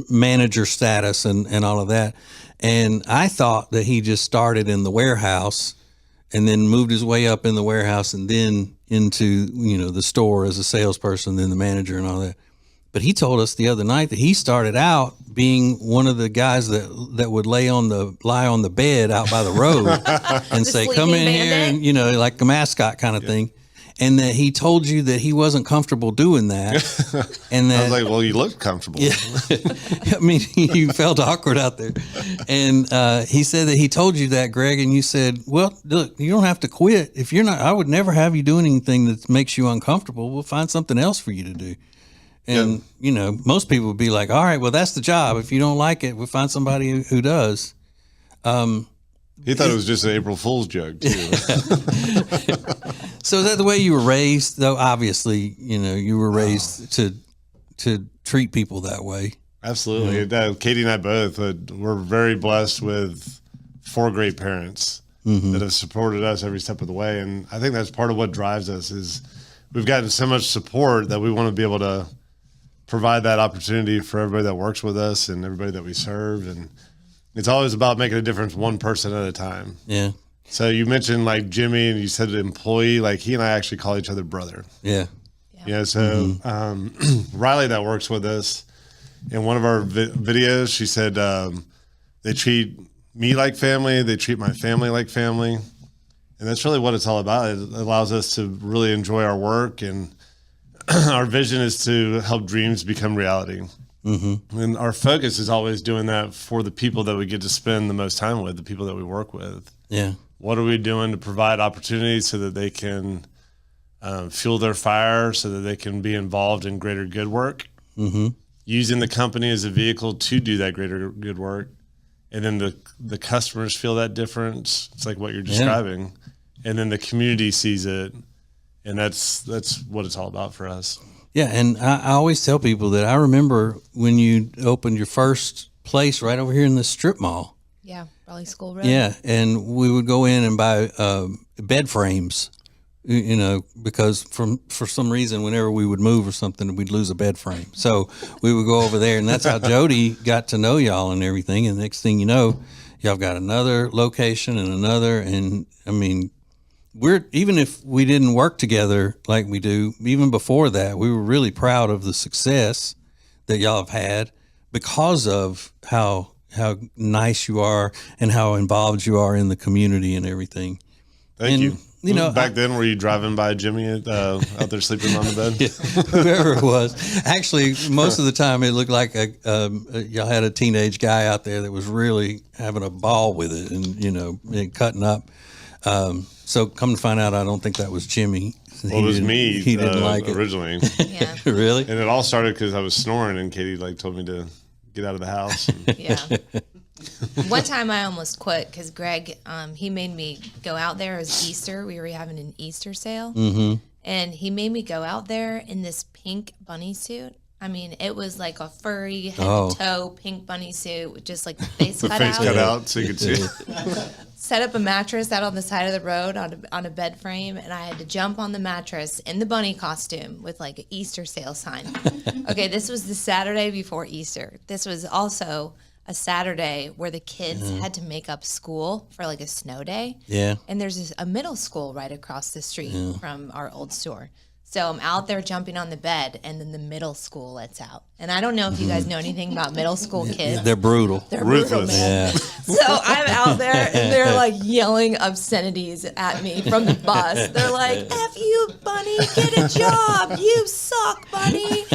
manager status and all of that. And I thought that he just started in the warehouse and then moved his way up in the warehouse and then into, the store as a salesperson, then the manager and all that. But he told us the other night that he started out being one of the guys that would lie on the bed out by the road and say, "Come in bandit? here," and like a mascot kind of thing. And that he told you that he wasn't comfortable doing that. And that I was like, well, you look comfortable. Yeah. I mean, you felt awkward out there. And he said that he told you that, Greg, and you said, well, look, you don't have to quit. If you're not, I would never have you do anything that makes you uncomfortable. We'll find something else for you to do. And, most people would be like, all right, well, that's the job. If you don't like it, we'll find somebody who does. He thought it was just an April Fool's joke too. So is that the way you were raised, though? Obviously, you were raised to treat people that way. Absolutely. Katie and I both, we're very blessed with 4 great parents that have supported us every step of the way. And I think that's part of what drives us is we've gotten so much support that we want to be able to provide that opportunity for everybody that works with us and everybody that we serve. And it's always about making a difference one person at a time. Yeah. So you mentioned like Jimmy and you said employee, like he and I actually call each other brother. Yeah. Riley that works with us in one of our videos, she said they treat me like family. They treat my family like family. And that's really what it's all about. It allows us to really enjoy our work, and our vision is to help dreams become reality. And our focus is always doing that for the people that we get to spend the most time with, the people that we work with. Yeah. What are we doing to provide opportunities so that they can fuel their fire, so that they can be involved in greater good work, using the company as a vehicle to do that greater good work. And then the customers feel that difference. It's like what you're describing. And then the community sees it. And that's what it's all about for us. Yeah. And I always tell people that I remember when you opened your first place right over here in the strip mall. Yeah, Raleigh School Road. Yeah, and we would go in and buy bed frames, because for some reason, whenever we would move or something, we'd lose a bed frame. So we would go over there, and that's how Jodi got to know y'all and everything. And the next thing you know, y'all got another location and another. And I mean, even if we didn't work together like we do, even before that, we were really proud of the success that y'all have had because of how nice you are and how involved you are in the community and everything. Thank you. You know, back then, were you driving by Jimmy out there sleeping on the bed? whoever it was. Actually, most of the time it looked like y'all had a teenage guy out there that was really having a ball with it and, and cutting up. So come to find out, I don't think that was Jimmy. Well, it was me. He didn't like originally. Yeah. Really? And it all started because I was snoring and Katie told me to get out of the house. Yeah. One time I almost quit because Greg, he made me go out there. It was Easter. We were having an Easter sale. Mm-hmm. And he made me go out there in this pink bunny suit. I mean, it was like a furry head to toe pink bunny suit with just like the face The cut face out. cut out so you could see. Set up a mattress out on the side of the road on a bed frame, and I had to jump on the mattress in the bunny costume with like an Easter sale sign. Okay, this was the Saturday before Easter. This was also a Saturday where the kids had to make up school for like a snow day. Yeah. And there's a middle school right across the street from our old store. So I'm out there jumping on the bed, and then the middle school lets out. And I don't know if you guys know anything about middle school kids. They're brutal. They're brutal, Ruthless. man. So I'm out there, and they're like yelling obscenities at me from the bus. They're like, "F you, Bunny, get a job. You suck, Bunny."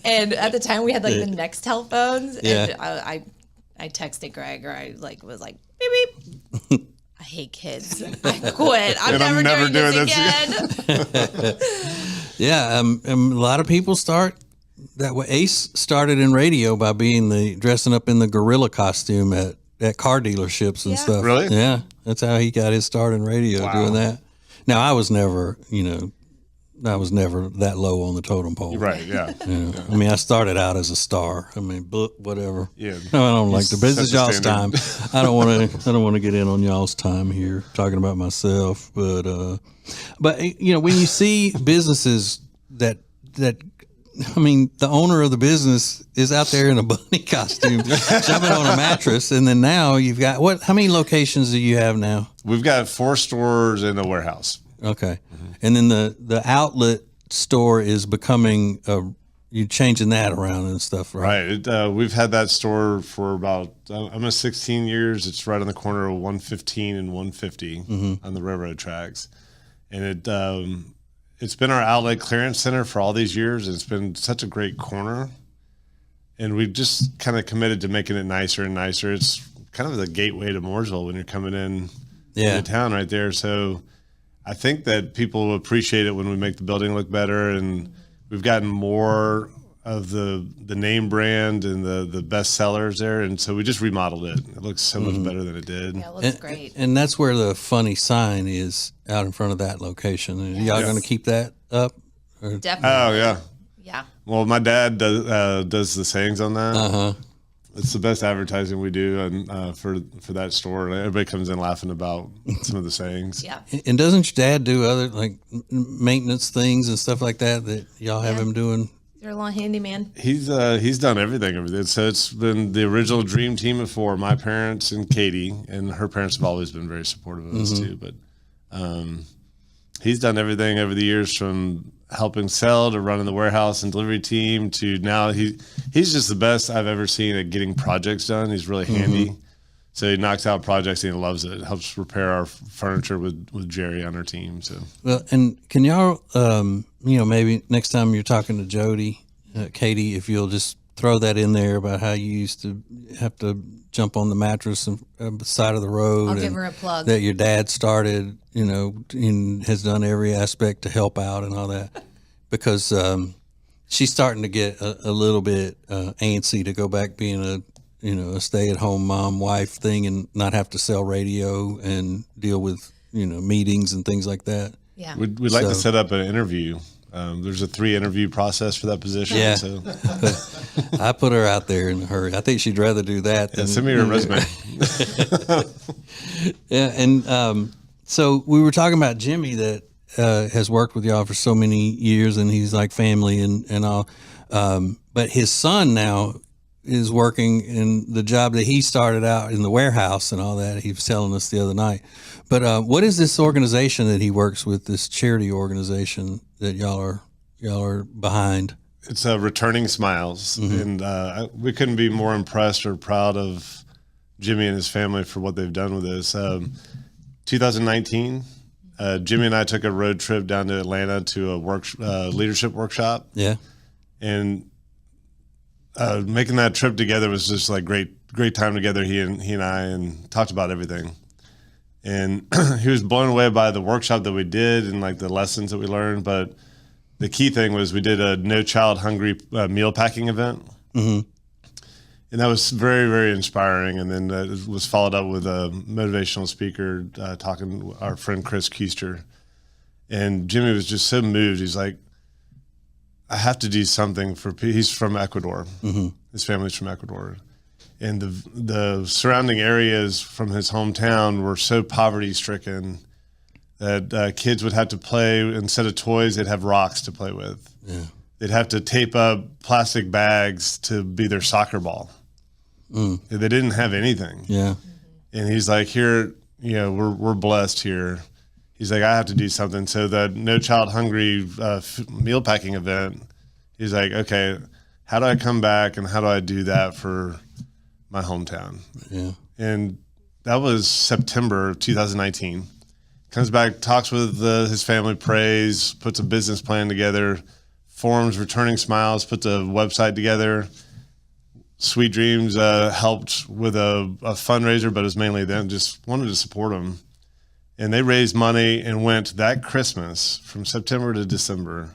And at the time, we had like the Nextel phones, and I texted Greg, or I was like, beep beep. I hate kids. I quit. I'm never doing this again. Yeah, a lot of people start that way. Ace started in radio by being dressing up in the gorilla costume at car dealerships and stuff. Really? Yeah, that's how he got his start in radio, doing that. Now, I was never that low on the totem pole. Right, yeah. I mean, I started out as a star. I mean, whatever. Yeah. No, I don't like to. But this is Set the y'all's time. standard. I don't want to get in on y'all's time here talking about myself. But when you see businesses that I mean, the owner of the business is out there in a bunny costume, jumping on a mattress, and then now you've got how many locations do you have now? We've got 4 stores and a warehouse. Okay. And then the outlet store is becoming you're changing that around and stuff, right? Right. We've had that store for about almost 16 years. It's right on the corner of 115 and 150 on the railroad tracks. And it's been our outlet clearance center for all these years. It's been such a great corner. And we've just kind of committed to making it nicer and nicer. It's kind of the gateway to Mooresville when you're coming in the town right there. So I think that people will appreciate it when we make the building look better, and we've gotten more of the name brand and the best sellers there, and so we just remodeled it. It looks so much better than it did. Yeah, it looks great. And that's where the funny sign is out in front of that location. And y'all going to keep that up? Or? Definitely. Oh yeah. Yeah. Well, my dad does the sayings on that. Uh-huh. It's the best advertising we do, and for that store. Everybody comes in laughing about some of the sayings. Yeah. And doesn't your dad do other like maintenance things and stuff like that y'all have him doing? You're a little handyman. He's done everything. So it's been the original dream team of 4, my parents and Katie, and her parents have always been very supportive of us too. But he's done everything over the years, from helping sell to running the warehouse and delivery team to now he's just the best I've ever seen at getting projects done. He's really handy. So he knocks out projects and he loves it. Helps repair our furniture with Jerry on our team. So well, and can y'all, maybe next time you're talking to Jodi, Katie, if you'll just throw that in there about how you used to have to jump on the mattress on the side of the road. I'll give her a plug. That your dad started, and has done every aspect to help out and all that, because she's starting to get a little bit antsy to go back being a stay-at-home mom wife thing and not have to sell radio and deal with meetings and things like that. Yeah. we'd like to set up an interview. There's a 3 interview process for that position. Yeah. So I put her out there in a hurry. I think she'd rather do that than send me your resume. Yeah, and so we were talking about Jimmy that has worked with y'all for so many years, and he's like family and all. But his son now is working in the job that he started out in the warehouse and all that. He was telling us the other night. But what is this organization that he works with? This charity organization that y'all are behind? It's Returning Smiles, and we couldn't be more impressed or proud of Jimmy and his family for what they've done with this. 2019, Jimmy and I took a road trip down to Atlanta to a leadership workshop. Yeah. And making that trip together was just like great time together. He and I and talked about everything. And he was blown away by the workshop that we did and like the lessons that we learned. But the key thing was we did a No Child Hungry meal packing event. Mm-hmm. And that was very, very inspiring. And then it was followed up with a motivational speaker talking, our friend Chris Keister. And Jimmy was just so moved. He's like, I have to do something for people. He's from Ecuador. Mm-hmm. His family's from Ecuador. And the surrounding areas from his hometown were so poverty stricken that kids would have to play, instead of toys, they'd have rocks to play with. Yeah. They'd have to tape up plastic bags to be their soccer ball. Mm. They didn't have anything. Yeah. And he's like, here, we're blessed here. He's like, I have to do something. So the No Child Hungry meal packing event, he's like, okay, how do I come back and how do I do that for my hometown? Yeah. And that was September 2019. Comes back, talks with his family, prays, puts a business plan together, forms Returning Smiles, puts a website together. Sweet Dreams helped with a fundraiser, but it was mainly them, just wanted to support them. And they raised money and went that Christmas, from September to December.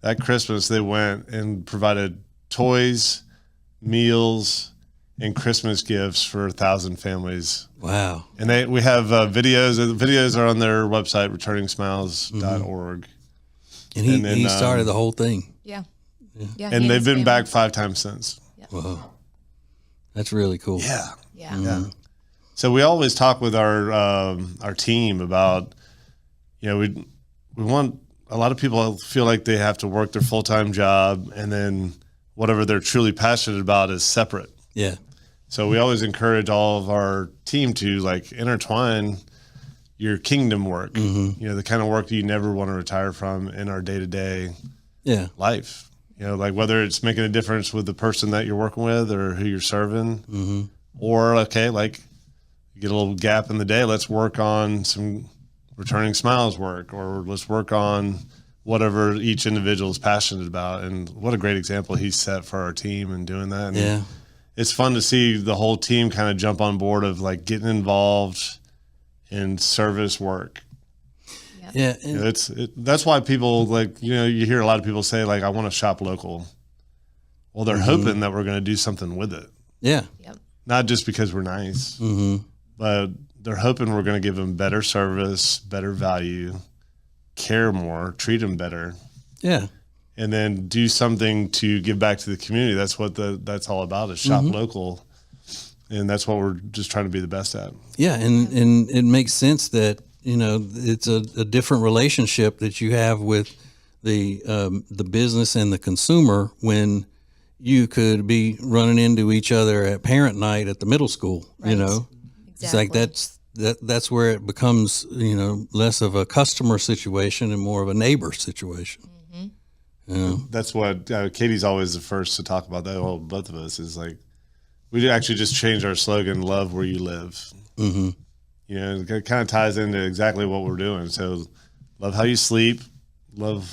That Christmas, they went and provided toys, meals, and Christmas gifts for 1,000 families. Wow. And we have videos. The videos are on their website, returningsmiles.org. And he started the whole thing. Yeah. And they've been back 5 times since. Yeah. Whoa. That's really cool. Yeah. Yeah. Mm-hmm. Yeah. So we always talk with our team about, we want, a lot of people feel like they have to work their full-time job and then whatever they're truly passionate about is separate. Yeah. So we always encourage all of our team to like intertwine your kingdom work, the kind of work that you never want to retire from in our day-to-day life. Like whether it's making a difference with the person that you're working with or who you're serving, or like you get a little gap in the day, let's work on some Returning Smiles work, or let's work on whatever each individual is passionate about. And what a great example he's set for our team in doing that. And it's fun to see the whole team kind of jump on board of like getting involved in service work. Yeah. That's why people like, you hear a lot of people say like, I want to shop local. Well, they're hoping that we're going to do something with it. Yeah. Yep. Not just because we're nice, but they're hoping we're going to give them better service, better value, care more, treat them better. Yeah. And then do something to give back to the community. That's what that's all about, is shop local. And that's what we're just trying to be the best at. Yeah. And it makes sense that, it's a different relationship that you have with the business and the consumer when you could be running into each other at parent night at the middle school, Exactly. It's like that's where it becomes, less of a customer situation and more of a neighbor situation. That's what Katie's always the first to talk about that. Well, both of us is like, we actually just changed our slogan, love where you live. It kind of ties into exactly what we're doing. So love how you sleep, love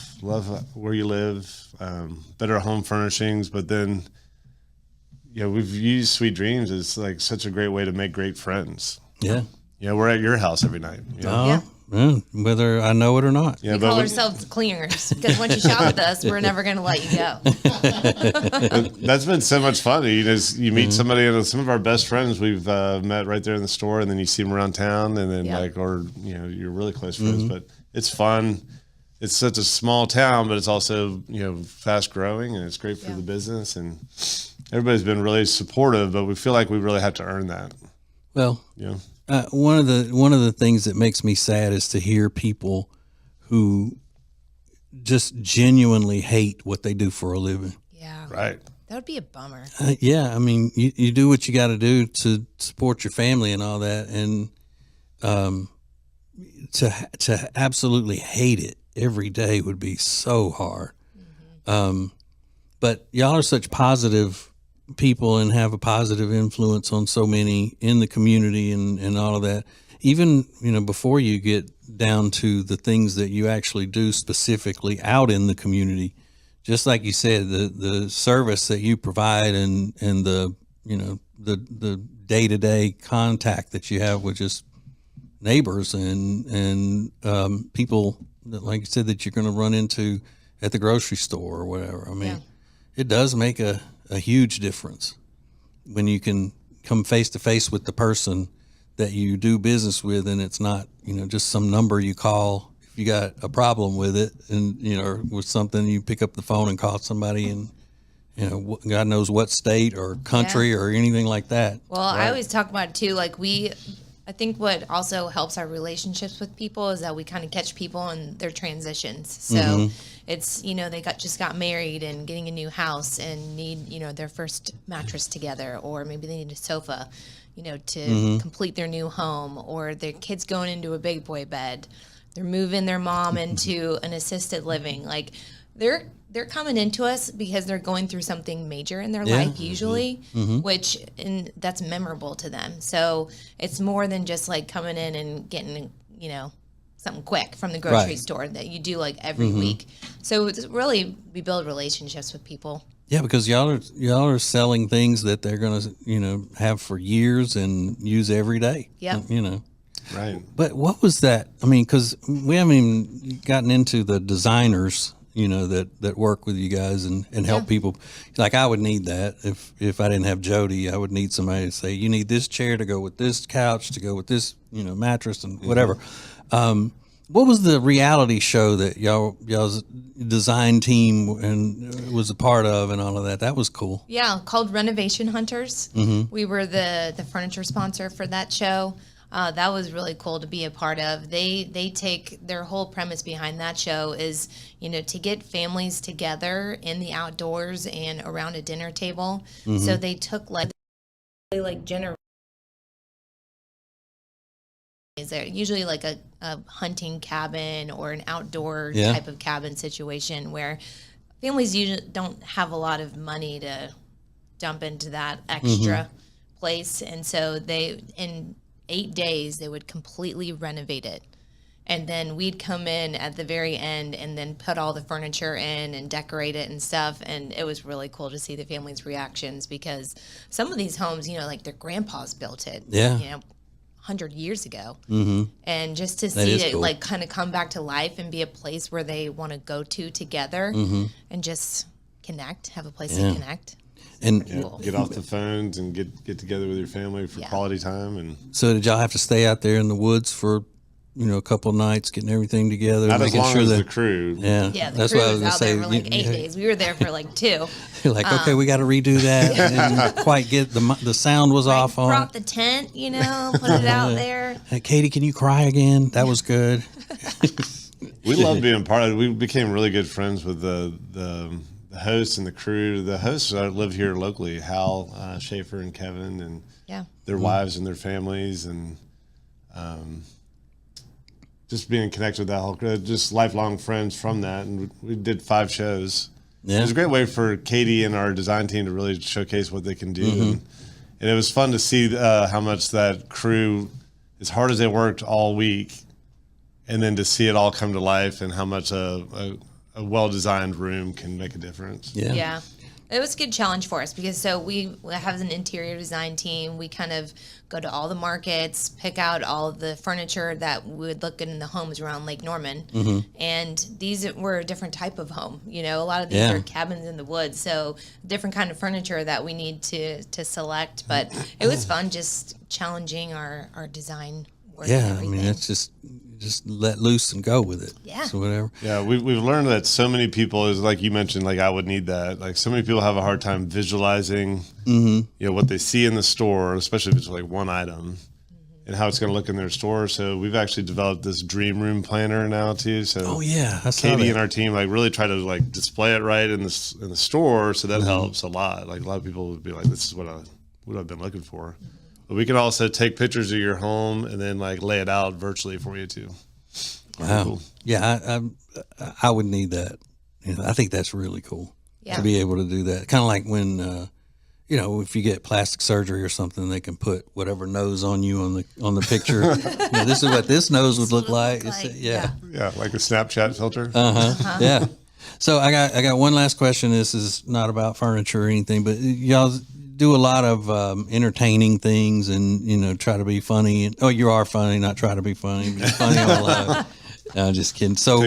where you live, better home furnishings. But then, we've used Sweet Dreams as like such a great way to make great friends. Yeah. We're at your house every night. Whether I know it or not. We call ourselves cleaners because once you shop with us, we're never going to let you go. That's been so much fun. You meet somebody, and some of our best friends we've met right there in the store, and then you see them around town, and then you're really close friends. But it's fun. It's such a small town, but it's also fast growing, and it's great for the business. And everybody's been really supportive, but we feel like we really have to earn that. Well, one of the things that makes me sad is to hear people who just genuinely hate what they do for a living. Yeah. Right. That would be a bummer. I mean, you do what you got to do to support your family and all that, and to absolutely hate it every day would be so hard. But y'all are such positive people and have a positive influence on so many in the community and all of that. even, before you get down to the things that you actually do specifically out in the community, just like you said, the service that you provide and the, the day-to-day contact that you have with just neighbors and people that, like you said, that you're going to run into at the grocery store or whatever. I mean, it does make a huge difference when you can come face to face with the person that you do business with, and it's not, just some number you call if you got a problem with it, and, or with something, you pick up the phone and call somebody in, God knows what state or country or anything like that. Well, I always talk about it too. Like I think what also helps our relationships with people is that we kind of catch people in their transitions. So it's, they just got married and getting a new house and need, their first mattress together, or maybe they need a sofa, to complete their new home, or their kids going into a big boy bed. They're moving their mom into an assisted living. Like they're coming into us because they're going through something major in their life usually, and that's memorable to them. So it's more than just like coming in and getting, something quick from the grocery store that you do like every week. So it's really, we build relationships with people. Yeah, because y'all are selling things that they're going to, have for years and use every day. Yep. Right. But what was that? I mean, because we haven't even gotten into the designers, that work with you guys and help people. Like I would need that if I didn't have Jodi. I would need somebody to say, you need this chair to go with this couch, to go with this, mattress and whatever. What was the reality show that y'all's design team and was a part of and all of that? That was cool. Yeah, called Renovation Hunters. We were the furniture sponsor for that show. That was really cool to be a part of. They take their whole premise behind that show is, to get families together in the outdoors and around a dinner table. So they took like generations. They're usually like a hunting cabin or an outdoor type of cabin situation where families usually don't have a lot of money to dump into that extra place. And so in 8 days, they would completely renovate it. And then we'd come in at the very end and then put all the furniture in and decorate it and stuff. And it was really cool to see the families' reactions because some of these homes, like their grandpas built it. 100 years ago. And just to see it cool. Like kind of come back to life and be a place where they want to go to together and just connect, have a place to connect. And get off the phones and get together with your family for quality time. And so did y'all have to stay out there in the woods for a couple of nights, getting everything together, not making as long sure as that the crew. The that's crew what I was was out say. there for like 8 days. We were there for like 2. You're like, okay, we got to redo that, and didn't quite get the sound was off on brought it. the tent, put it out there. Hey, Katie, can you cry again? That was good. We loved being part of it. We became really good friends with the hosts and the crew. The hosts live here locally, Hal Schaefer and Kevin, and their wives and their families, and just being connected with that whole crew, just lifelong friends from that. And we did 5 shows. It was a great way for Katie and our design team to really showcase what they can do. And it was fun to see how much that crew, as hard as they worked all week, and then to see it all come to life and how much a well-designed room can make a difference. Yeah. It was a good challenge for us because we have an interior design team. We kind of go to all the markets, pick out all of the furniture that would look good in the homes around Lake Norman. And these were a different type of home. A lot of these are cabins in the woods, so different kind of furniture that we need to select. But it was fun just challenging our design work. Yeah, I mean, it's just let loose and go with it. Yeah. So whatever. Yeah, we've learned that so many people, is like you mentioned, like I would need that. Like so many people have a hard time visualizing, what they see in the store, especially if it's like one item, and how it's going to look in their store. So we've actually developed this dream room planner now too. So I saw Katie that. and our team like really try to like display it right in the store. So that helps a lot. Like a lot of people would be like, this is what I've been looking for. But we can also take pictures of your home and then like lay it out virtually for you too. Wow. Cool. Yeah, I would need that. I think that's really cool to be able to do that. Kind of like when you know, if you get plastic surgery or something, they can put whatever nose on you on the picture. You know, this is what this nose would look like. Yeah, like a Snapchat filter. yeah. So I got one last question. This is not about furniture or anything, but y'all do a lot of entertaining things, and you know, try to be funny. And, oh, you are funny, not try to be funny. But you're funny on a lot. No, just kidding. So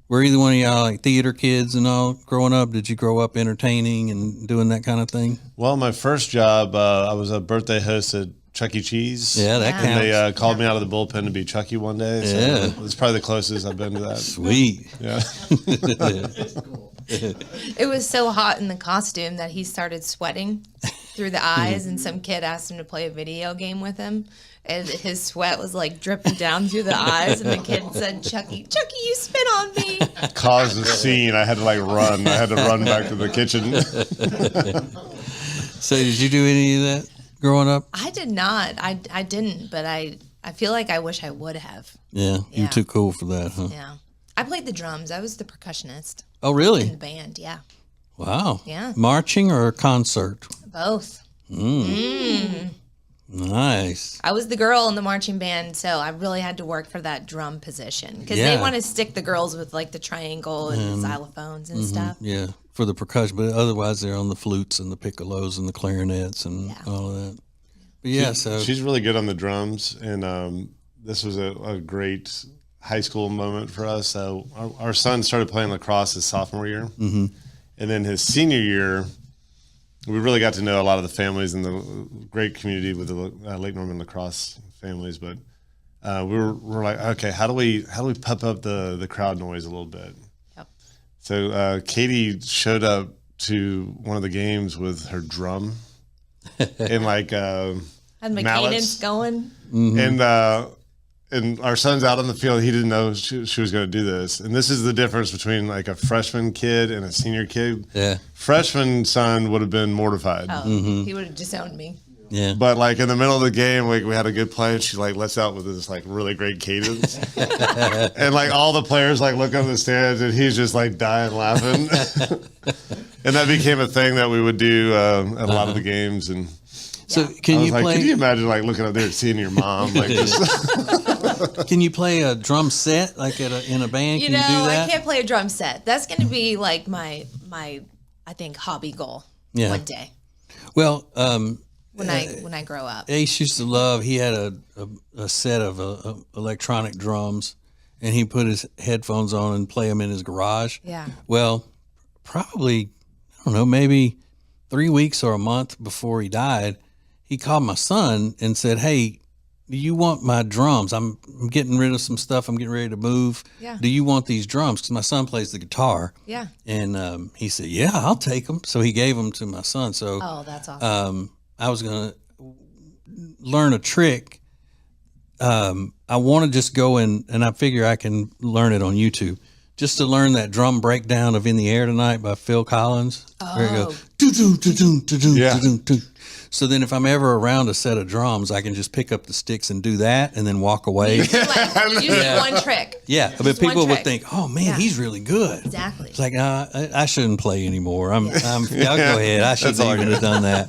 were either one of y'all like theater kids and all growing up? Did you grow up entertaining and doing that kind of thing? Well, my first job, I was a birthday host at Chuck E. Cheese. Yeah, that counts. And they called me out of the bullpen to be Chucky one day. So Yeah. it's probably the closest I've been to that. Sweet. Yeah. It was so hot in the costume that he started sweating through the eyes, and some kid asked him to play a video game with him, and his sweat was like dripping down through the eyes, and the kid said, Chucky, you spit on me. Caused a scene. I had to like run. I had to run back to the kitchen. So did you do any of that growing up? I did not. I didn't, but I feel like I wish I would have. Yeah, you're Yeah. too cool for that, huh? Yeah. I played the drums. I was the percussionist Oh, in really? the band. Yeah. Wow. Yeah. Marching or a concert? Both. Nice. I was the girl in the marching band, so I really had to work for that drum position because Yeah. they want to stick the girls with like the triangle and the xylophones and stuff. Yeah, for the percussion, but otherwise they're on the flutes and the piccolos and the clarinets and all of that. But yeah, so She's really good on the drums, and this was a great high school moment for us. So our son started playing lacrosse his sophomore year, and then his senior year, we really got to know a lot of the families in the great community with the Lake Norman lacrosse families. But we're like, okay, how do we pump up the crowd noise a little bit? Yep. So Katie showed up to one of the games with her drum and like Had my mallets. cadence going. And our son's out on the field. He didn't know she was going to do this. And this is the difference between like a freshman kid and a senior kid. yeah, Freshman son would have been mortified. Oh, he would have disowned me. yeah. But like in the middle of the game, like we had a good play, and she like lets out with this like really great cadence, and like all the players like look up the stands, and he's just like dying laughing. And that became a thing that we would do at a lot of the games. And So I can was you like, play? could you imagine like looking up there and seeing your mom like just Can you play a drum set like in a band? You Can know, you do that? I can't play a drum set. That's going to be like my I think hobby goal one day Well, when I grow up. Ace used to love. He had a set of electronic drums, and he put his headphones on and play them in his garage. Yeah. Well, probably I don't know, maybe 3 weeks or a month before he died, he called my son and said, "Hey, do you want my drums? I'm getting rid of some stuff. I'm getting ready to move. Yeah. Do you want these drums?" Because my son plays the guitar. Yeah. And he said, "Yeah, I'll take them." So he gave them to my son. So Oh, that's awesome. I was going to learn a trick. I want to just go and I figure I can learn it on YouTube. Just to learn that drum breakdown of "In the Air Tonight" by Phil Collins. Where it goes, "Do-do, do-do, do-do, Yeah. do-do, do." So then if I'm ever around a set of drums, I can just pick up the sticks and do that and then walk away. Use one trick. Yeah, but Just one people would trick. think, "Oh man, he's really good." Exactly. It's like I shouldn't play anymore. Y'all go ahead. I shouldn't all I even have done that.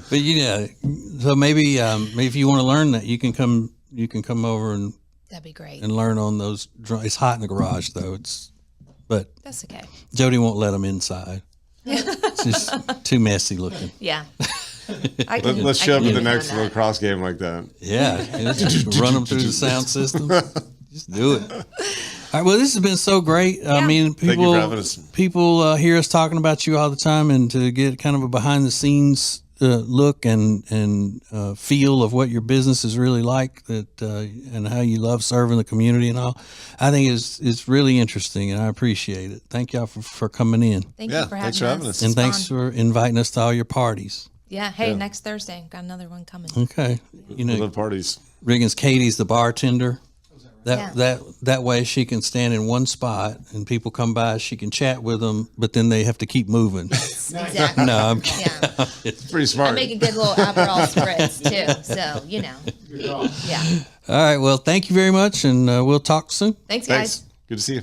But so maybe if you want to learn that, you can come over and That'd be great. learn on those drums. It's hot in the garage though. But That's okay. Jodi won't let them inside. It's just too messy looking. Yeah. I can, let's I show up can at the get next on that. lacrosse game like that. Yeah, just run them through the sound system. Just do it. All right. Well, this has been so great. I mean, Thank you for having us. people hear us talking about you all the time, and to get kind of a behind the scenes look and feel of what your business is really like, and how you love serving the community and all, I think it's really interesting, and I appreciate it. Thank y'all for coming in, Thank Yeah, you for thanks having for having us. us. and It's thanks fun. for inviting us to all your parties. Yeah. Hey, next Thursday, got another one coming. Okay, We love parties. Riggins Katie's the bartender. Yeah. That way she can stand in one spot and people come by, she can chat with them, but then they have to keep moving. Exactly. No, I'm kidding. Yeah. Pretty smart. I make a good little Aperol spritz too. So, you know. Yeah. All right. Well, thank you very much, and we'll talk soon. Thanks, guys. Thanks. Good to see you.